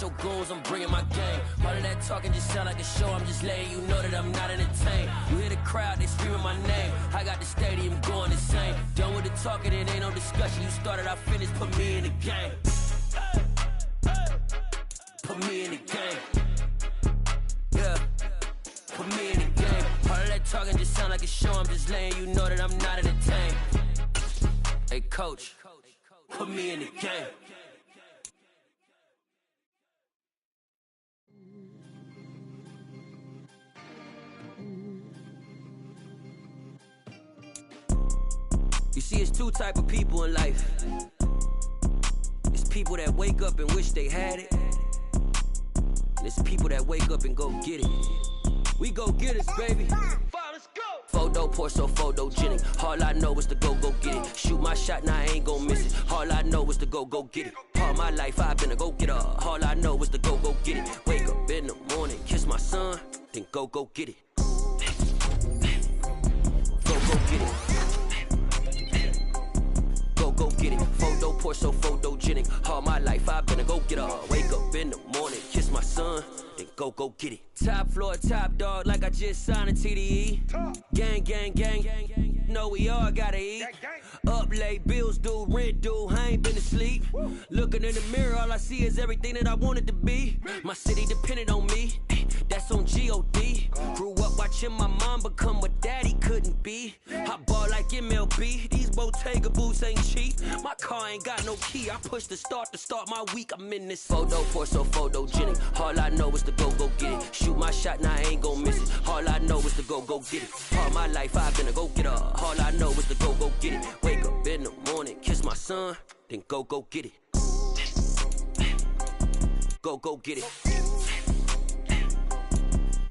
Your goals, I'm bringing my game. All of that talking just sound like a show. I'm just letting you know that I'm not entertained. You hear the crowd, they screaming my name. I got the stadium going insane. Done with the talking, it ain't no discussion. You started, I finished, put me in the game. Put me in the game. Yeah. Put me in the game. All of that talking just sound like a show. I'm just letting you know that I'm not entertained. Hey, coach. Put me in the game. You see, it's two type of people in life. It's people that wake up and wish they had it. And it's people that wake up and go get it. We go get it, baby. Let's go. Photo poor, so photogenic. All I know is to go get it. Shoot my shot, now I ain't gon' miss it. All I know is to go get it. All my life I've been a go-getter. All I know is to go get it. Wake up in the morning, kiss my son, then go get it. Go get it. Go get it. Photo poor, so photogenic. All my life I've been a go-getter. Wake up in the morning, kiss my son, then go get it. Top floor, top dog, like I just signed a TDE. Gang, gang, gang, gang. Know we all gotta eat. Up late, bills due, rent due, I ain't been asleep. Looking in the mirror, all I see is everything that I wanted to be. My city depended on me, that's on G.O.D. Grew up watching my mom become what daddy couldn't be. I ball like MLB, these Bottega boots ain't cheap. My car ain't got no key, I push the start to start my week. I'm in this photo for so photogenic. All I know is to go get it. Shoot my shot, now I ain't gon' miss it. All I know is to go get it. All my life I've been a go getter. All I know is to go get it. Wake up in the morning, kiss my son, then go get it. Go get it.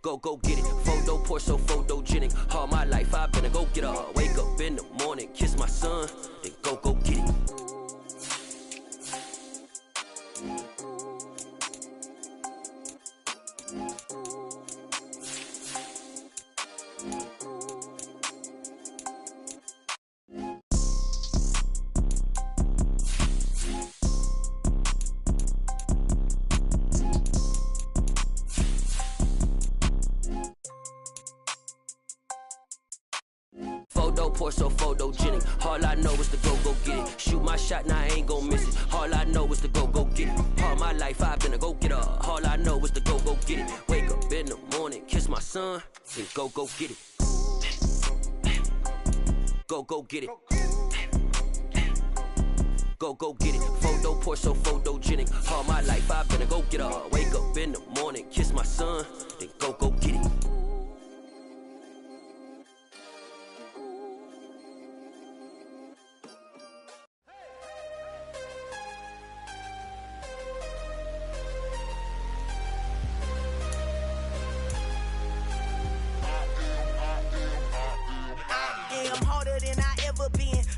Go get it. Photo poor so photogenic. All my life I've been a go getter. Wake up in the morning, kiss my son, then go get it. Photo poor so photogenic. All I know is to go get it. Shoot my shot, now I ain't gon' miss it. All I know is to go get it. All my life I've been a go getter. All I know is to go get it. Wake up in the morning, kiss my son, then go get it. Go get it. Go get it. Photo poor so photogenic. All my life I've been a go getter. Wake up in the morning, kiss my son, then go get it.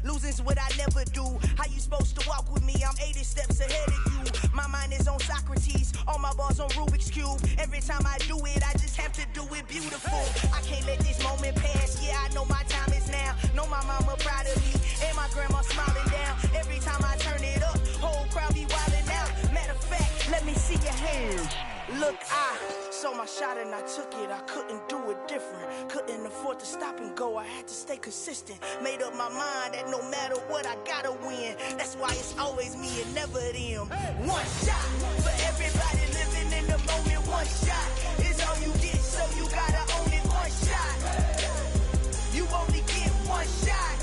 Losing's what I never do. How you supposed to walk with me? I'm 80 steps ahead of you. My mind is on Socrates, all my balls on Rubik's Cube. Every time I do it, I just have to do it beautiful. I can't let this moment pass. Yeah, I know my time is now. Know my mama proud of me, and my grandma smiling down. Every time I turn it up, whole crowd be wildin' out. Matter of fact, let me see your hands. Look, I saw my shot and I took it. I couldn't do it different. Couldn't afford to stop and go. I had to stay consistent. Made up my mind that no matter what, I gotta win. That's why it's always me and never them. One shot for everybody living in the moment. One shot is all you get, so you gotta own it. One shot. You only get one shot.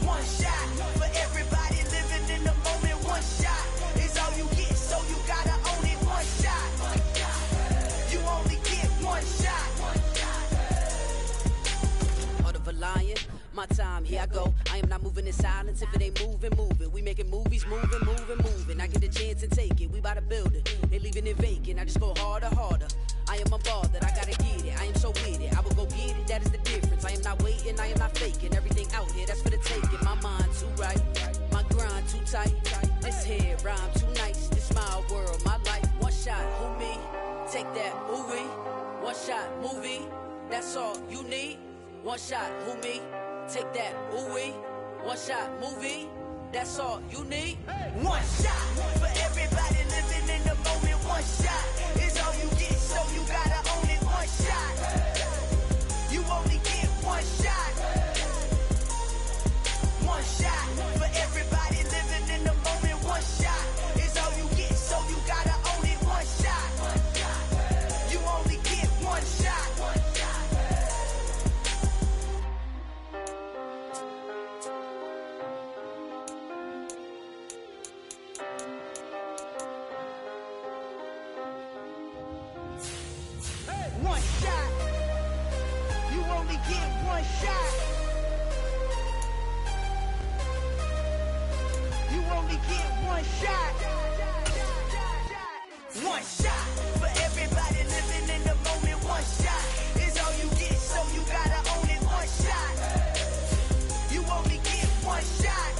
One shot for everybody living in the moment. One shot is all you get, so you gotta own it. One shot. You only get one shot. Heart of a lion, my time, here I go. I am not moving in silence. If it ain't moving, moving. We making movies, moving. I get a chance and take it. We bout to build it. They leaving it vacant. I just go harder. I am unbothered. I gotta get it. I am so with it. I will go get it. That is the difference. I am not waiting. I am not faking. Everything out here, that's for the taking. My mind too right. My grind too tight. This head rhyme too nice. This my world, my life. One shot, who me? Take that, movie. One shot, movie. That's all you need. One shot, who me? Take that, ooh-wee. One shot, movie. That's all you need. One shot for everybody living in the moment. One shot is all you get, so you gotta own it. One shot. You only get one shot. One shot for everybody living in the moment. One shot is all you get, so you gotta own it. One shot. You only get one shot. One shot. You only get one shot. You only get one shot. One shot for everybody living in the moment. One shot is all you get, so you gotta own it. One shot. You only get one shot.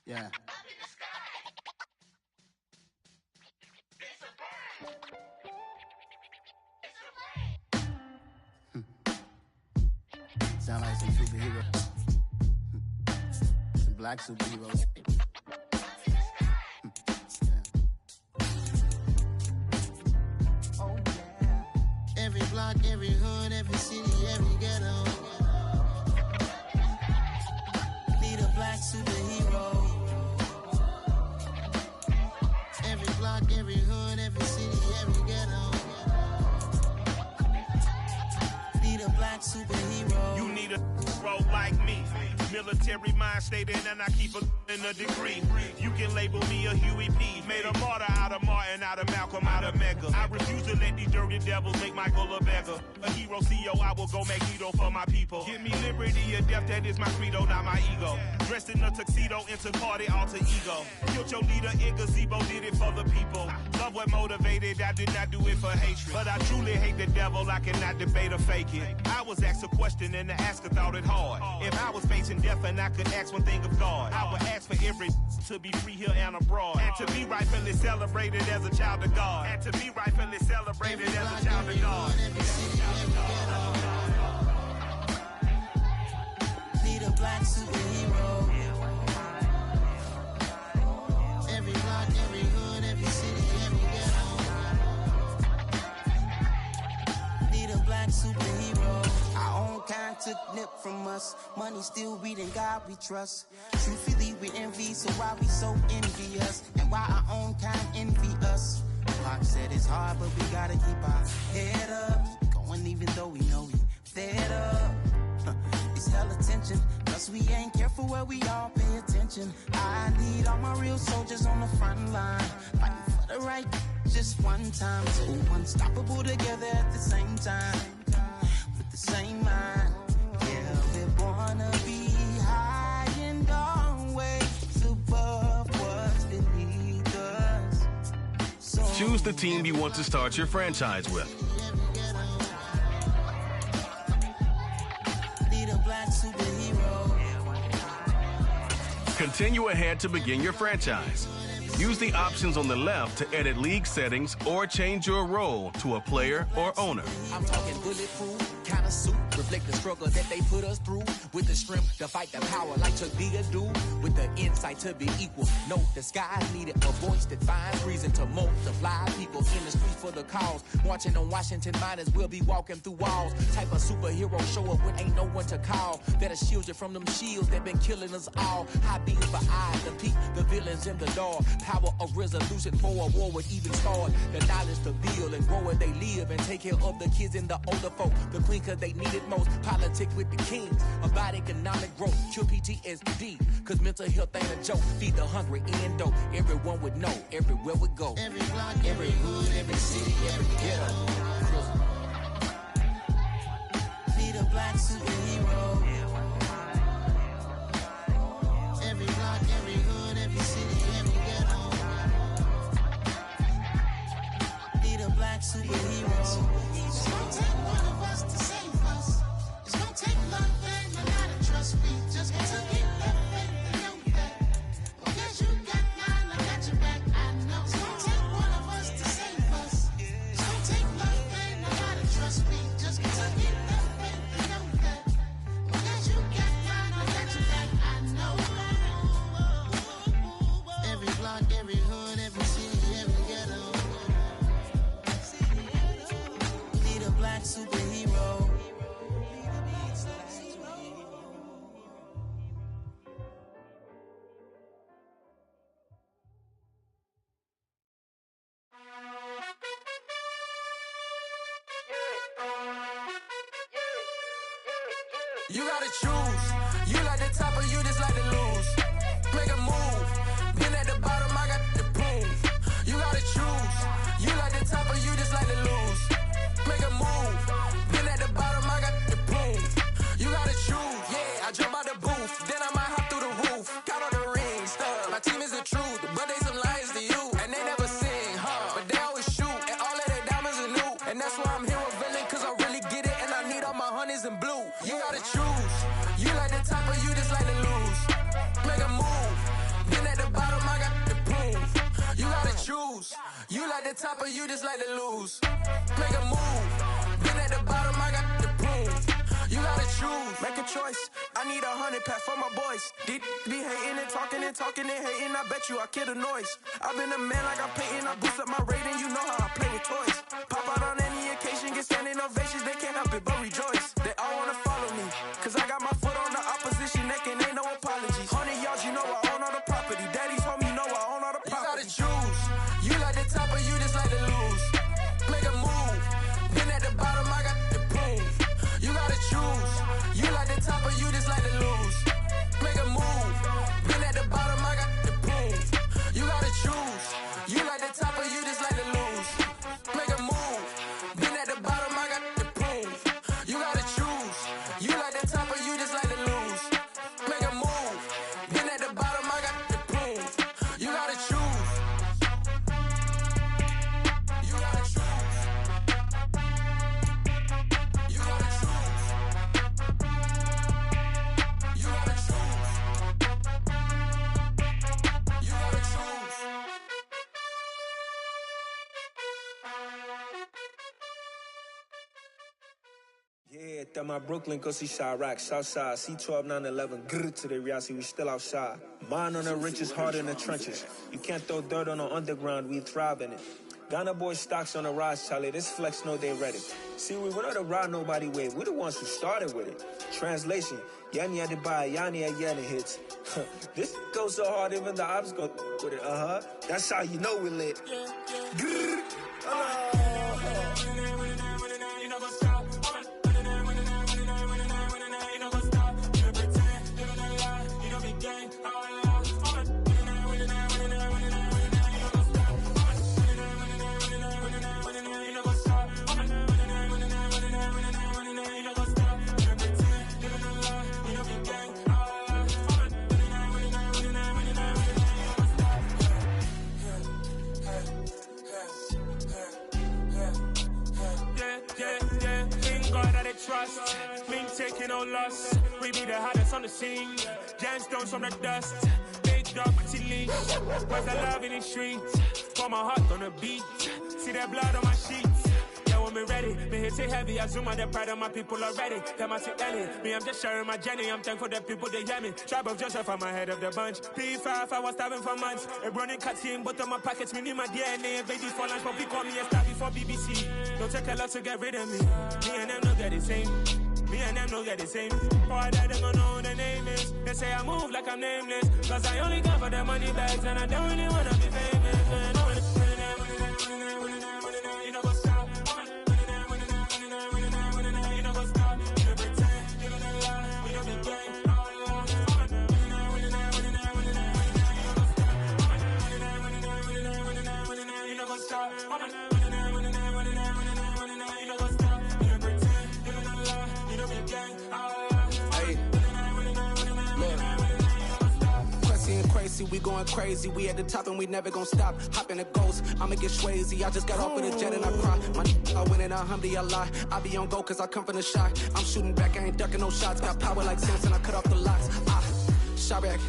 Yeah. Sound like some superheroes. Some black superheroes. Oh, yeah. Every block, every hood, every city, every ghetto. Need a black superhero. Every block, every hood, every city, every ghetto. Need a black superhero. You need a hero like me. Military mind stated, and I keep in a degree. You can label me a Huey P. Made a martyr out of Martin, out of Malcolm, out of Mega. I refuse to let these dirty devils make Michael a beggar. A hero CEO, I will go Magneto for my people. Give me liberty or death, that is my credo, not my ego. Dressed in a tuxedo, interparty, alter ego. Killed your leader in gazebo, did it for the people. Love what motivated, I did not do it for hatred. But I truly hate the devil, I cannot debate or fake it. I was asked a question and the asker thought it hard. If I was facing death and I could ask one thing of God, I would ask for every to be free here and abroad, and to be rightfully celebrated as a child of God, and to be rightfully celebrated as a child of God. Need a black superhero. Every block, every hood, every city, every ghetto. Need a black superhero. Our own kind took nip from us. Money still reading God we trust. Truthfully we envy, so why we so envious? And why our own kind envy us? Pac said it's hard, but we gotta keep our head up. Going even though we know we fed up. It's hella tension, cause we ain't careful where we all pay attention. I need all my real soldiers on the front line, fighting for the right just one time. So unstoppable together at the same time, with the same mind. Yeah, we're born to be high and always above what's beneath us. So choose the team you want to start your franchise with. Black superhero. Continue ahead to begin your franchise. Use the options on the left to edit league settings or change your role to a player or owner. I'm talking bulletproof kind of suit, reflect the struggle that they put us through, with the strength to fight the power like Chuck D do, with the insight to be equal. Note the skies needed a voice that finds reason to multiply people in the streets for the cause. Marching on Washington, might as well be walking through walls. Type of superhero show up when ain't no one to call. That'll shield you from them shields that been killing us all. High beams for eyes, the peak, the villains in the door. Power of resolution for a war would even start. The knowledge to build and grow where they live and take care of the kids and the older folk. The queen cause they need it most. Politic with the kings about economic growth. Cure PTSD cause mental health ain't a joke. Feed the hungry and dope. Everyone would know everywhere we go. Every block, every hood, every city, every ghetto. Need a black superhero. Every block, every hood, every city, every ghetto. Need a black superhero. It's gonna take one of us to save us. It's gonna take love and a lot of trust. We just got to get that faith and know that. Because you got mine, I got your back, I know. It's gonna take one of us to save us. It's gonna take love and a lot of trust. We just got to get that faith and know that. Because you got mine, I got your back, I know. Every block, every hood, every city, every ghetto. Need a black superhero. You gotta choose. You like the top or you just like to lose. Make a move. Been at the bottom, I got the proof. You gotta choose. You like the top or you just like to lose. Make a move. Been at the bottom, I got the proof. You gotta choose. Yeah, I jump out the booth. Then I might hop through the roof. Got all the rings, stuff. My team is the truth, but they some liars to you. And they never sing, but they always shoot. And all of their diamonds are new. And that's why I'm here revealing, cause I really get it. And I need all my honeys in blue. You gotta choose. You like the top or you just like to lose. Make a move. Been at the bottom, I got the proof. You gotta choose. You like the top or you just like to lose. Make a move. Been at the bottom, I got the proof. You gotta choose. Make a I need 100 pack for my boys. Be hating and talking and talking and hating. I bet you I kill the noise. I've been a man like I'm Peyton. I boost up my rating. You know how I play with toys. Pop out on any occasion, get standing ovations. They can't help it but rejoice. They all wanna follow me, cause I got my foot on the opposition neck and ain't no apologies. 100 yards, you know I own all the property. Daddy's home, you know I own all the property. You gotta choose. You like the top or you just like to lose. Make a move. Been at the bottom, I got the proof. You gotta choose. You like the top or you just like to lose. Make a move. Been at the bottom, I got the proof. You gotta choose. You like the top or you just like to lose. Make a move. Been at the bottom, I got the proof. You gotta choose. You like the top or you just like to lose. Make a move. Been at the bottom, I got the proof. You gotta choose. You gotta choose. You gotta choose. You gotta choose. You gotta choose. Yeah, that my Brooklyn, go see Chirac, Southside, C12, 911, grrr to the reality, we still outside. Mine on the richest, heart in the trenches. You can't throw dirt on the underground, we thrive in it. Ghana boys stocks on the rise, Charlie, this flex know they ready. See, we were not the ride nobody with, we the ones who started with it. Translation, Yani had to buy, Yani had Yanni hits. This goes so hard, even the ops go with it, That's how you know we lit. Grrr, trust, we ain't taking no loss. We be the hottest on the scene. Gemstones from the dust. Big dog, pretty leash. Where's the love in the streets? Pour my heart on the beat. See that blood on my sheets. Yeah, when me ready, me hit it heavy. I zoom out the pride of my people already. Them I see Ellie. Me, I'm just sharing my journey. I'm thankful that people they hear me. Tribe of Joseph, I'm ahead of the bunch. P5, I was starving for months. A running cuts in, but on my pockets, me need my DNA. Babies for lunch, but we call me a star before BBC. Don't take a lot to get rid of me. Me and them know that the same. Me and them know that the same. Boy, that they gonna know what the name is. They say I move like I'm nameless. Cause I only got for the money bags. And I don't really wanna be famous. Man. You know what's up? You know what's up? You don't pretend. You don't lie. We don't be gang. You know what's up? Crazy, we going crazy. We at the top and we never gon' stop. Hop in the ghost, I'ma get swayzy. I just got off with a jet and I cry. My I win and alhamdulillah. I be on go cause I come from the shot. I'm shooting back, I ain't ducking no shots. Got power like Samson, I cut off the locks. Chirac,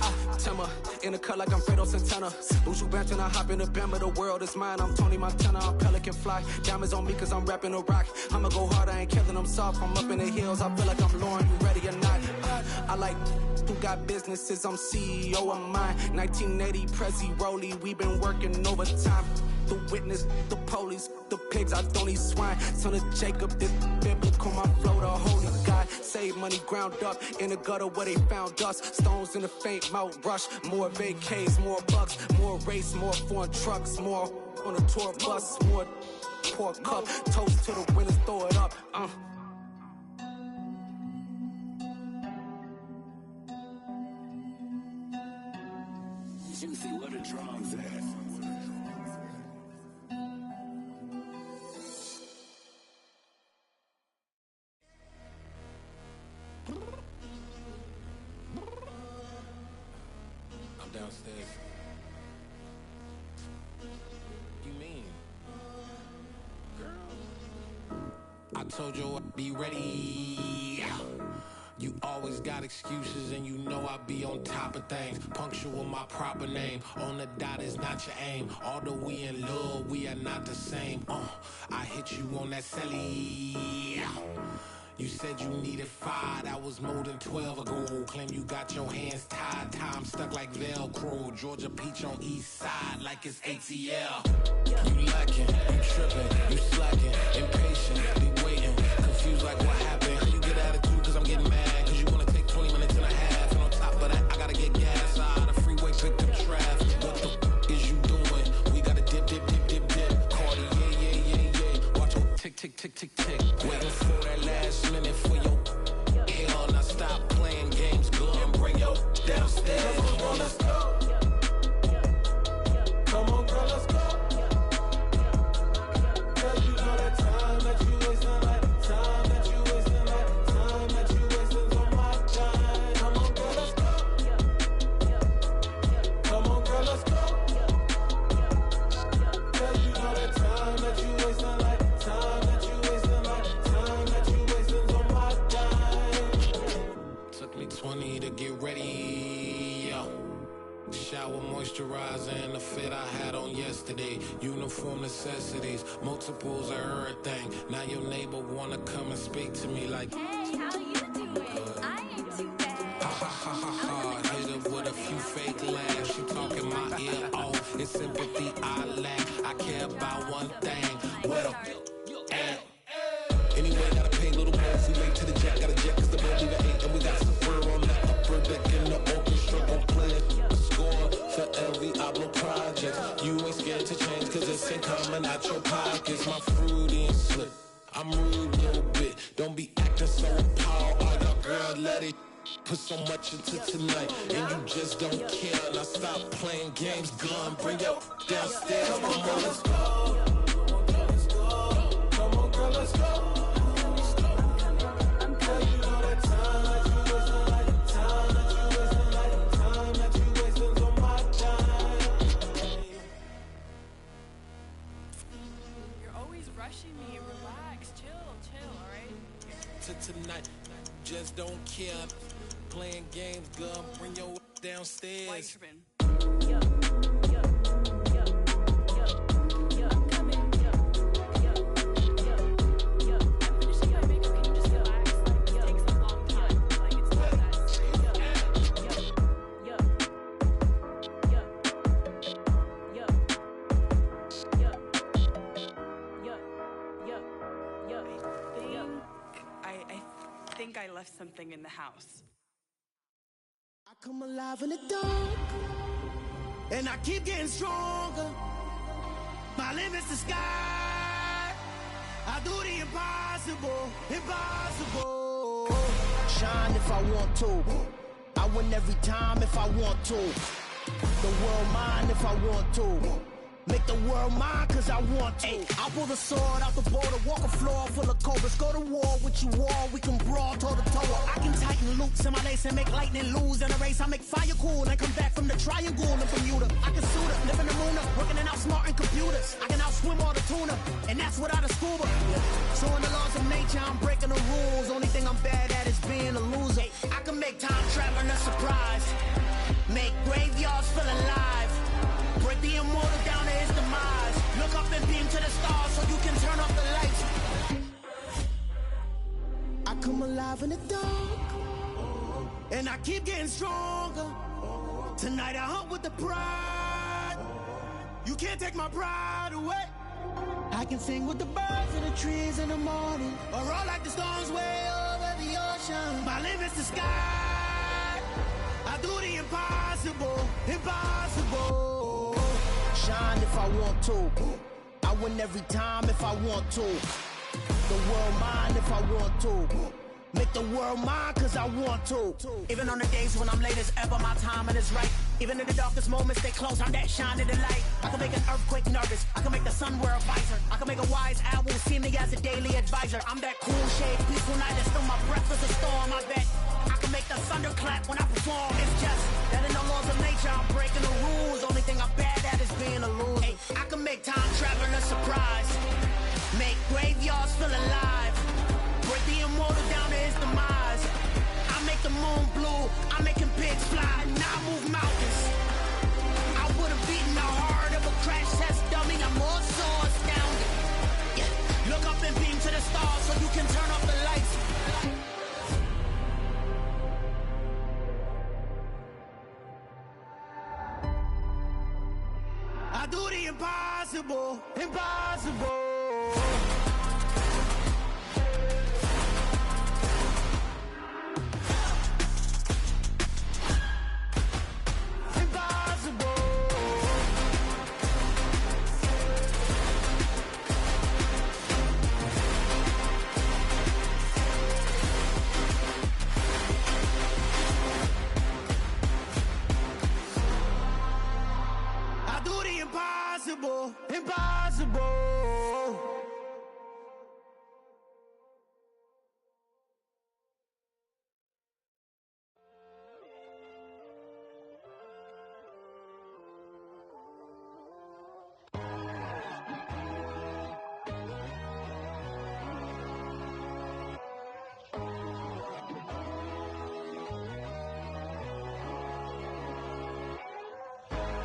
Timmer, in the cut like I'm Fredo Santana. Buju Banton, I hop in the Bama, the world is mine. I'm Tony Montana, I'm Pelican Fly. Diamonds on me cause I'm rapping a rock. I'ma go hard, I ain't killing them soft. I'm up in the hills, I feel like I'm Lauren, you ready or not? I like who got businesses, I'm CEO of mine. 1980, Prezi Rolly, we been working overtime. The witness, the police, the pigs, I don't eat swine. Son of Jacob, this biblical, my flow, the holy God. Save money ground up in the gutter where they found us. Stones in the faint mouth rush. More vacays, more bucks, more race, more foreign trucks, more on a tour bus, more pork cup. Toast to the winners, throw it up. Juicy, where the drums at? I'm downstairs. You mean? Girl, I told you I'd be ready. You always got excuses and you know I be on top of things. Punctual my proper name. On the dot is not your aim. Although we in love, we are not the same. I hit you on that celly. You said you needed 5, that was more than 12 ago. Claim you got your hands tied, time stuck like Velcro. Georgia peach on east side like it's ATL. You lacking, you tripping, you slacking, impatient, be waiting, confused like what happened. How you get attitude cause I'm getting mad, cause you wanna take 20 minutes and a half. And on top of that, I gotta get gas out of the freeway, pick up traffic. What the is you doing? We gotta dip. Cardi, yeah. Watch your tick. Waiting for that last minute for your hell. Now stop playing games, go and bring your downstairs. Come on, let's go. Come on, girl, let's go. Cause you know that time that you wasting, like time that you wasting, like time that you wasting on my time. Come on, girl, let's go. Come on, girl, let's go. Cause you know that time that you wasting, like time that you wasting, like time that you wasting on my time. Took me 20 to get ready, yo. Shower, moisturizer, and the fit I had on yesterday. Uniform necessities, multiples of everything. Now your neighbor wanna come and speak to me like, hey, how you doing? I ain't too bad. Ha. Hit her with a few fake laughs. She talking my ear off. It's sympathy I lack. I care about one thing. What up? Anyway, gotta pay a little more if we late to the jet. Gotta jet cause the boat leave at 8. And we got some fur on the upper deck in the orchestra. Gon' play a score for every album project. You ain't scared to change cause it's ain't coming out your pockets. My fruity and slip. I'm rude a little bit. Don't be acting so appalled. All y'all girl, let it put so much into tonight. And you just don't care. Now stop playing games, gun. Bring your downstairs. Come on, girl, let's go. Come on, girl, let's go. Tonight, just don't care. Playing games, girl. Bring your downstairs. I left something in the house. I come alive in the dark, and I keep getting stronger. My limit's the sky. I do the impossible. Shine if I want to. I win every time if I want to. The world mine if I want to. Make the world mine cause I want to. I'll pull the sword out the border, walk a floor full of cobras. Go to war with you all, we can brawl toe to toe. I can tighten loops in my lace and make lightning lose in a race. I make fire cool and come back from the triangle in Bermuda. I can suit up, live in the moon up, working and outsmarting computers. I can outswim all the tuna, and that's without a scuba. So in the laws of nature, I'm breaking the rules. Only thing I'm bad at is being a loser. I can make time traveling a surprise, make graveyards feel alive. Break the immortal down to his demise. Look up and beam to the stars so you can turn off the lights. I come alive in the dark, and I keep getting stronger. Tonight I hunt with the pride. You can't take my pride away. I can sing with the birds and the trees in the morning, or roll like the storms way over the ocean. My limit's the sky. I do the impossible. Shine if I want to. I win every time if I want to. The world mine if I want to. Make the world mine cause I want to. Even on the days when I'm late as ever, my timing is right. Even in the darkest moments, they close, I'm that shining the light. I can make an earthquake nervous. I can make the sun wear a visor. I can make a wise owl see me as a daily advisor. I'm that cool shade, peaceful night, and still my breath is a storm. I bet I can make the thunder clap when I perform. It's just that in the laws of nature, I'm breaking the rules. Only thing I'm bad at is being a loser. Hey, I can make time traveling a surprise, make graveyards feel alive. Break the immortal down to his demise. I make the moon blue, I'm making pigs fly. Now I move mountains. I would've beaten the heart of a crash test dummy. I'm more so astounded. Yeah. Look up and beam to the stars so you can turn off the lights. do the impossible, impossible. Impossible, impossible.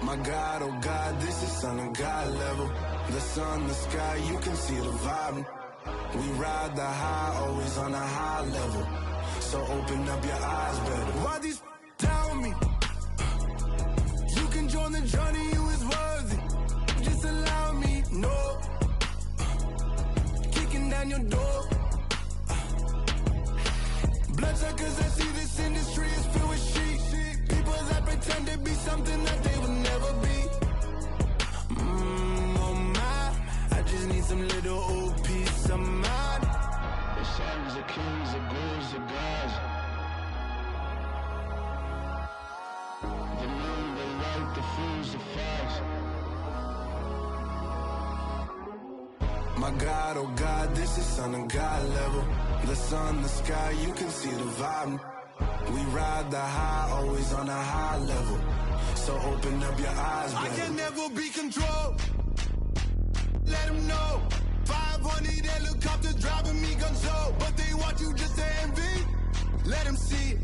My God, oh God, this is Son of God level. The sun, the sky, you can see the vibe. We ride the high, always on a high level. So open up your eyes better. Why these down with me? You can join the journey, you is worthy. Just allow me, no. Kicking down your door. Bloodsuckers that see this industry is filled with sheep. People that pretend to be something that they will never be. Oh my, I just need some little old peace of mind. The sons of kings, the ghouls, the gods. The moon, the light, the fools, the facts. My God, oh God, this is Son of God level. The sun, the sky, you can see the vibe. We ride the high, always on a high level. So open up your eyes, baby. I can never be controlled. Let them know. 500 helicopters driving me gunso. But they want you just to envy. Let them see it.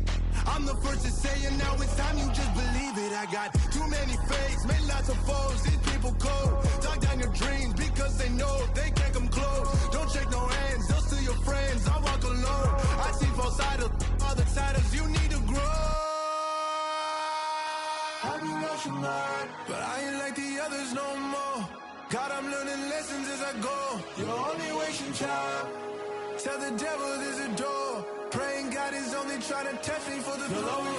I'm the first to say it, now it's time you just believe it. I got too many fakes, made lots of foes. These people cold. Talk down your dreams because they know they can't come close. Don't shake no hands, they'll steal your friends. I walk alone. I see false idols, other titles. You need to grow. I've been watching mine, but I ain't like the others no more. God, I'm learning lessons as I go. You're only wasting time. Tell the devil there's a door. Praying God is only trying to test me for the glory.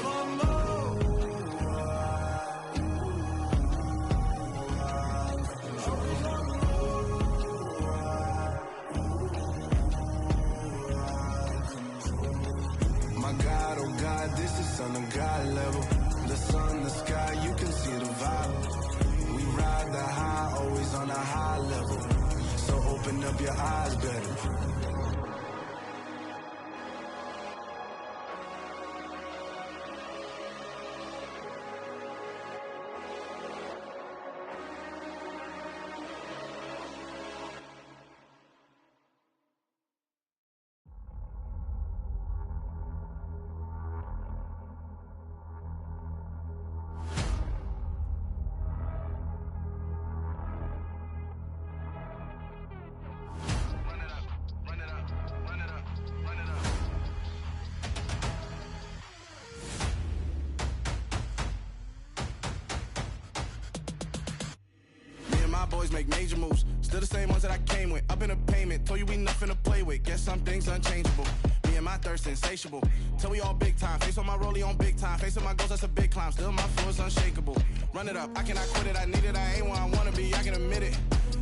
My God, oh God, this is Son of God level. The sun, the sky, you can see the vibe. We ride the high, always on a high level. So open up your eyes better. Boys make major moves, still the same ones that I came with. Up in a payment, told you we nothing to play with. Guess some things unchangeable. Me and my thirst insatiable. Till we all big time. Face on my rollie on big time. Facing my goals, that's a big climb. Still my flow is unshakable. Run it up, I cannot quit it. I need it, I ain't where I wanna be. I can admit it.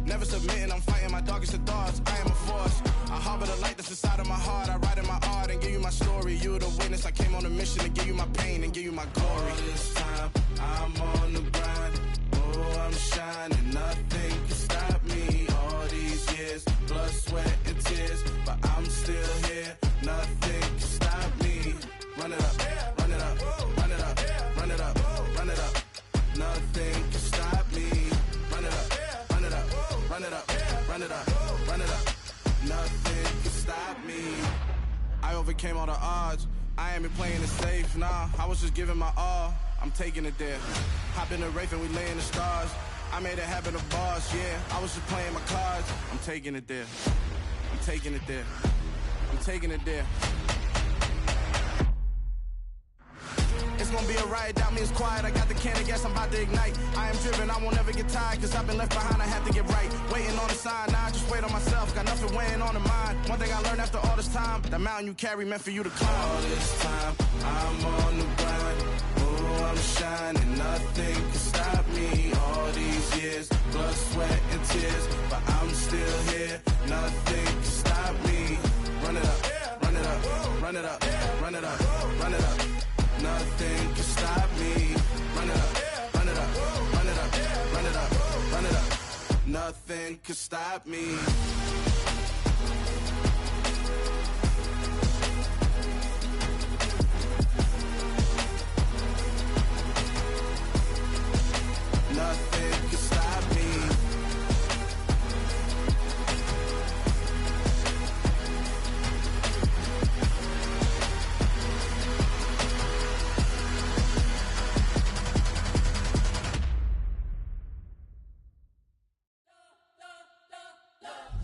Never submitting, I'm fighting my darkest of thoughts. I am a force. I harbor the light that's inside of my heart. I write in my art and give you my story. You the witness. I came on a mission to give you my pain and give you my glory. All this time, I'm on the grind. Oh, I'm shining. Nothing can stop me. All these years, blood, sweat, and tears, but I'm still here. Nothing can stop me. Run it up, run it up, run it up, run it up, run it up. Nothing can stop me. Run it up, run it up, run it up, run it up, run it up. Nothing can stop me. I overcame all the odds. I ain't been playing it safe, nah. I was just giving my all. I'm taking it there. Hop in the Wraith and we lay in the stars. I made it happen, a boss, yeah. I was just playing my cards. I'm taking it there. I'm taking it there. I'm taking it there. It's gonna be a riot, doubt me it's quiet. I got the can of gas, I'm about to ignite. I am driven, I won't ever get tired, cause I've been left behind, I have to get right. Waiting on the sign, now I just wait on myself, got nothing weighing on the mind. One thing I learned after all this time, the mountain you carry meant for you to climb. All this time, I'm on the grind. Oh, I'm shining, nothing can stop me. All these years, blood, sweat, and tears, but I'm still here, nothing can stop me. Run it up, run it up, run it up, run it up, run it up. Nothing can stop me. Run it up, run it up, run it up, run it up, run it up. Nothing can stop me. Nothing can stop me.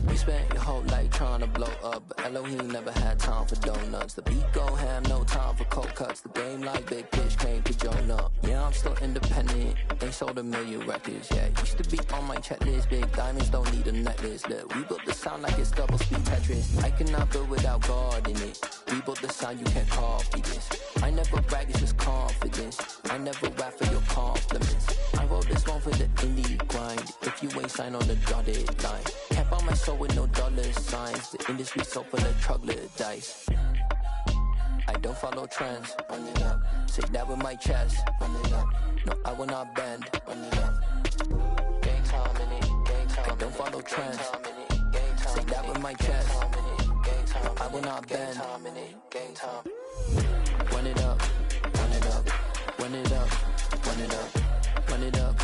You spent your whole life trying to blow up, but Elohim never had time for donuts. The beat go ham, no time for cold cuts. The game like Big Pitch came to Jonah. Yeah, I'm still independent, they sold 1 million records. Yeah, used to be on my checklist. Big diamonds don't need a necklace. Look, we built the sound like it's double speed Tetris. I cannot build without God in it. We built the sound, you can't copy this. I never brag, it's just confidence. I never rap for your compliments. I wrote this one for the indie grind. If you ain't signed on the dotted line, can't buy my soul with no dollar signs. The industry so full of troglodytes. I don't follow trends. Run it up. Say that with my chest. Run it up. No, I will not bend. Run it up. Gang time in it. Gang time. I don't follow trends. Say that with my chest. No, I will not bend. Gang time. Run it up. Run it up. Run it up. Run it up. Run it up.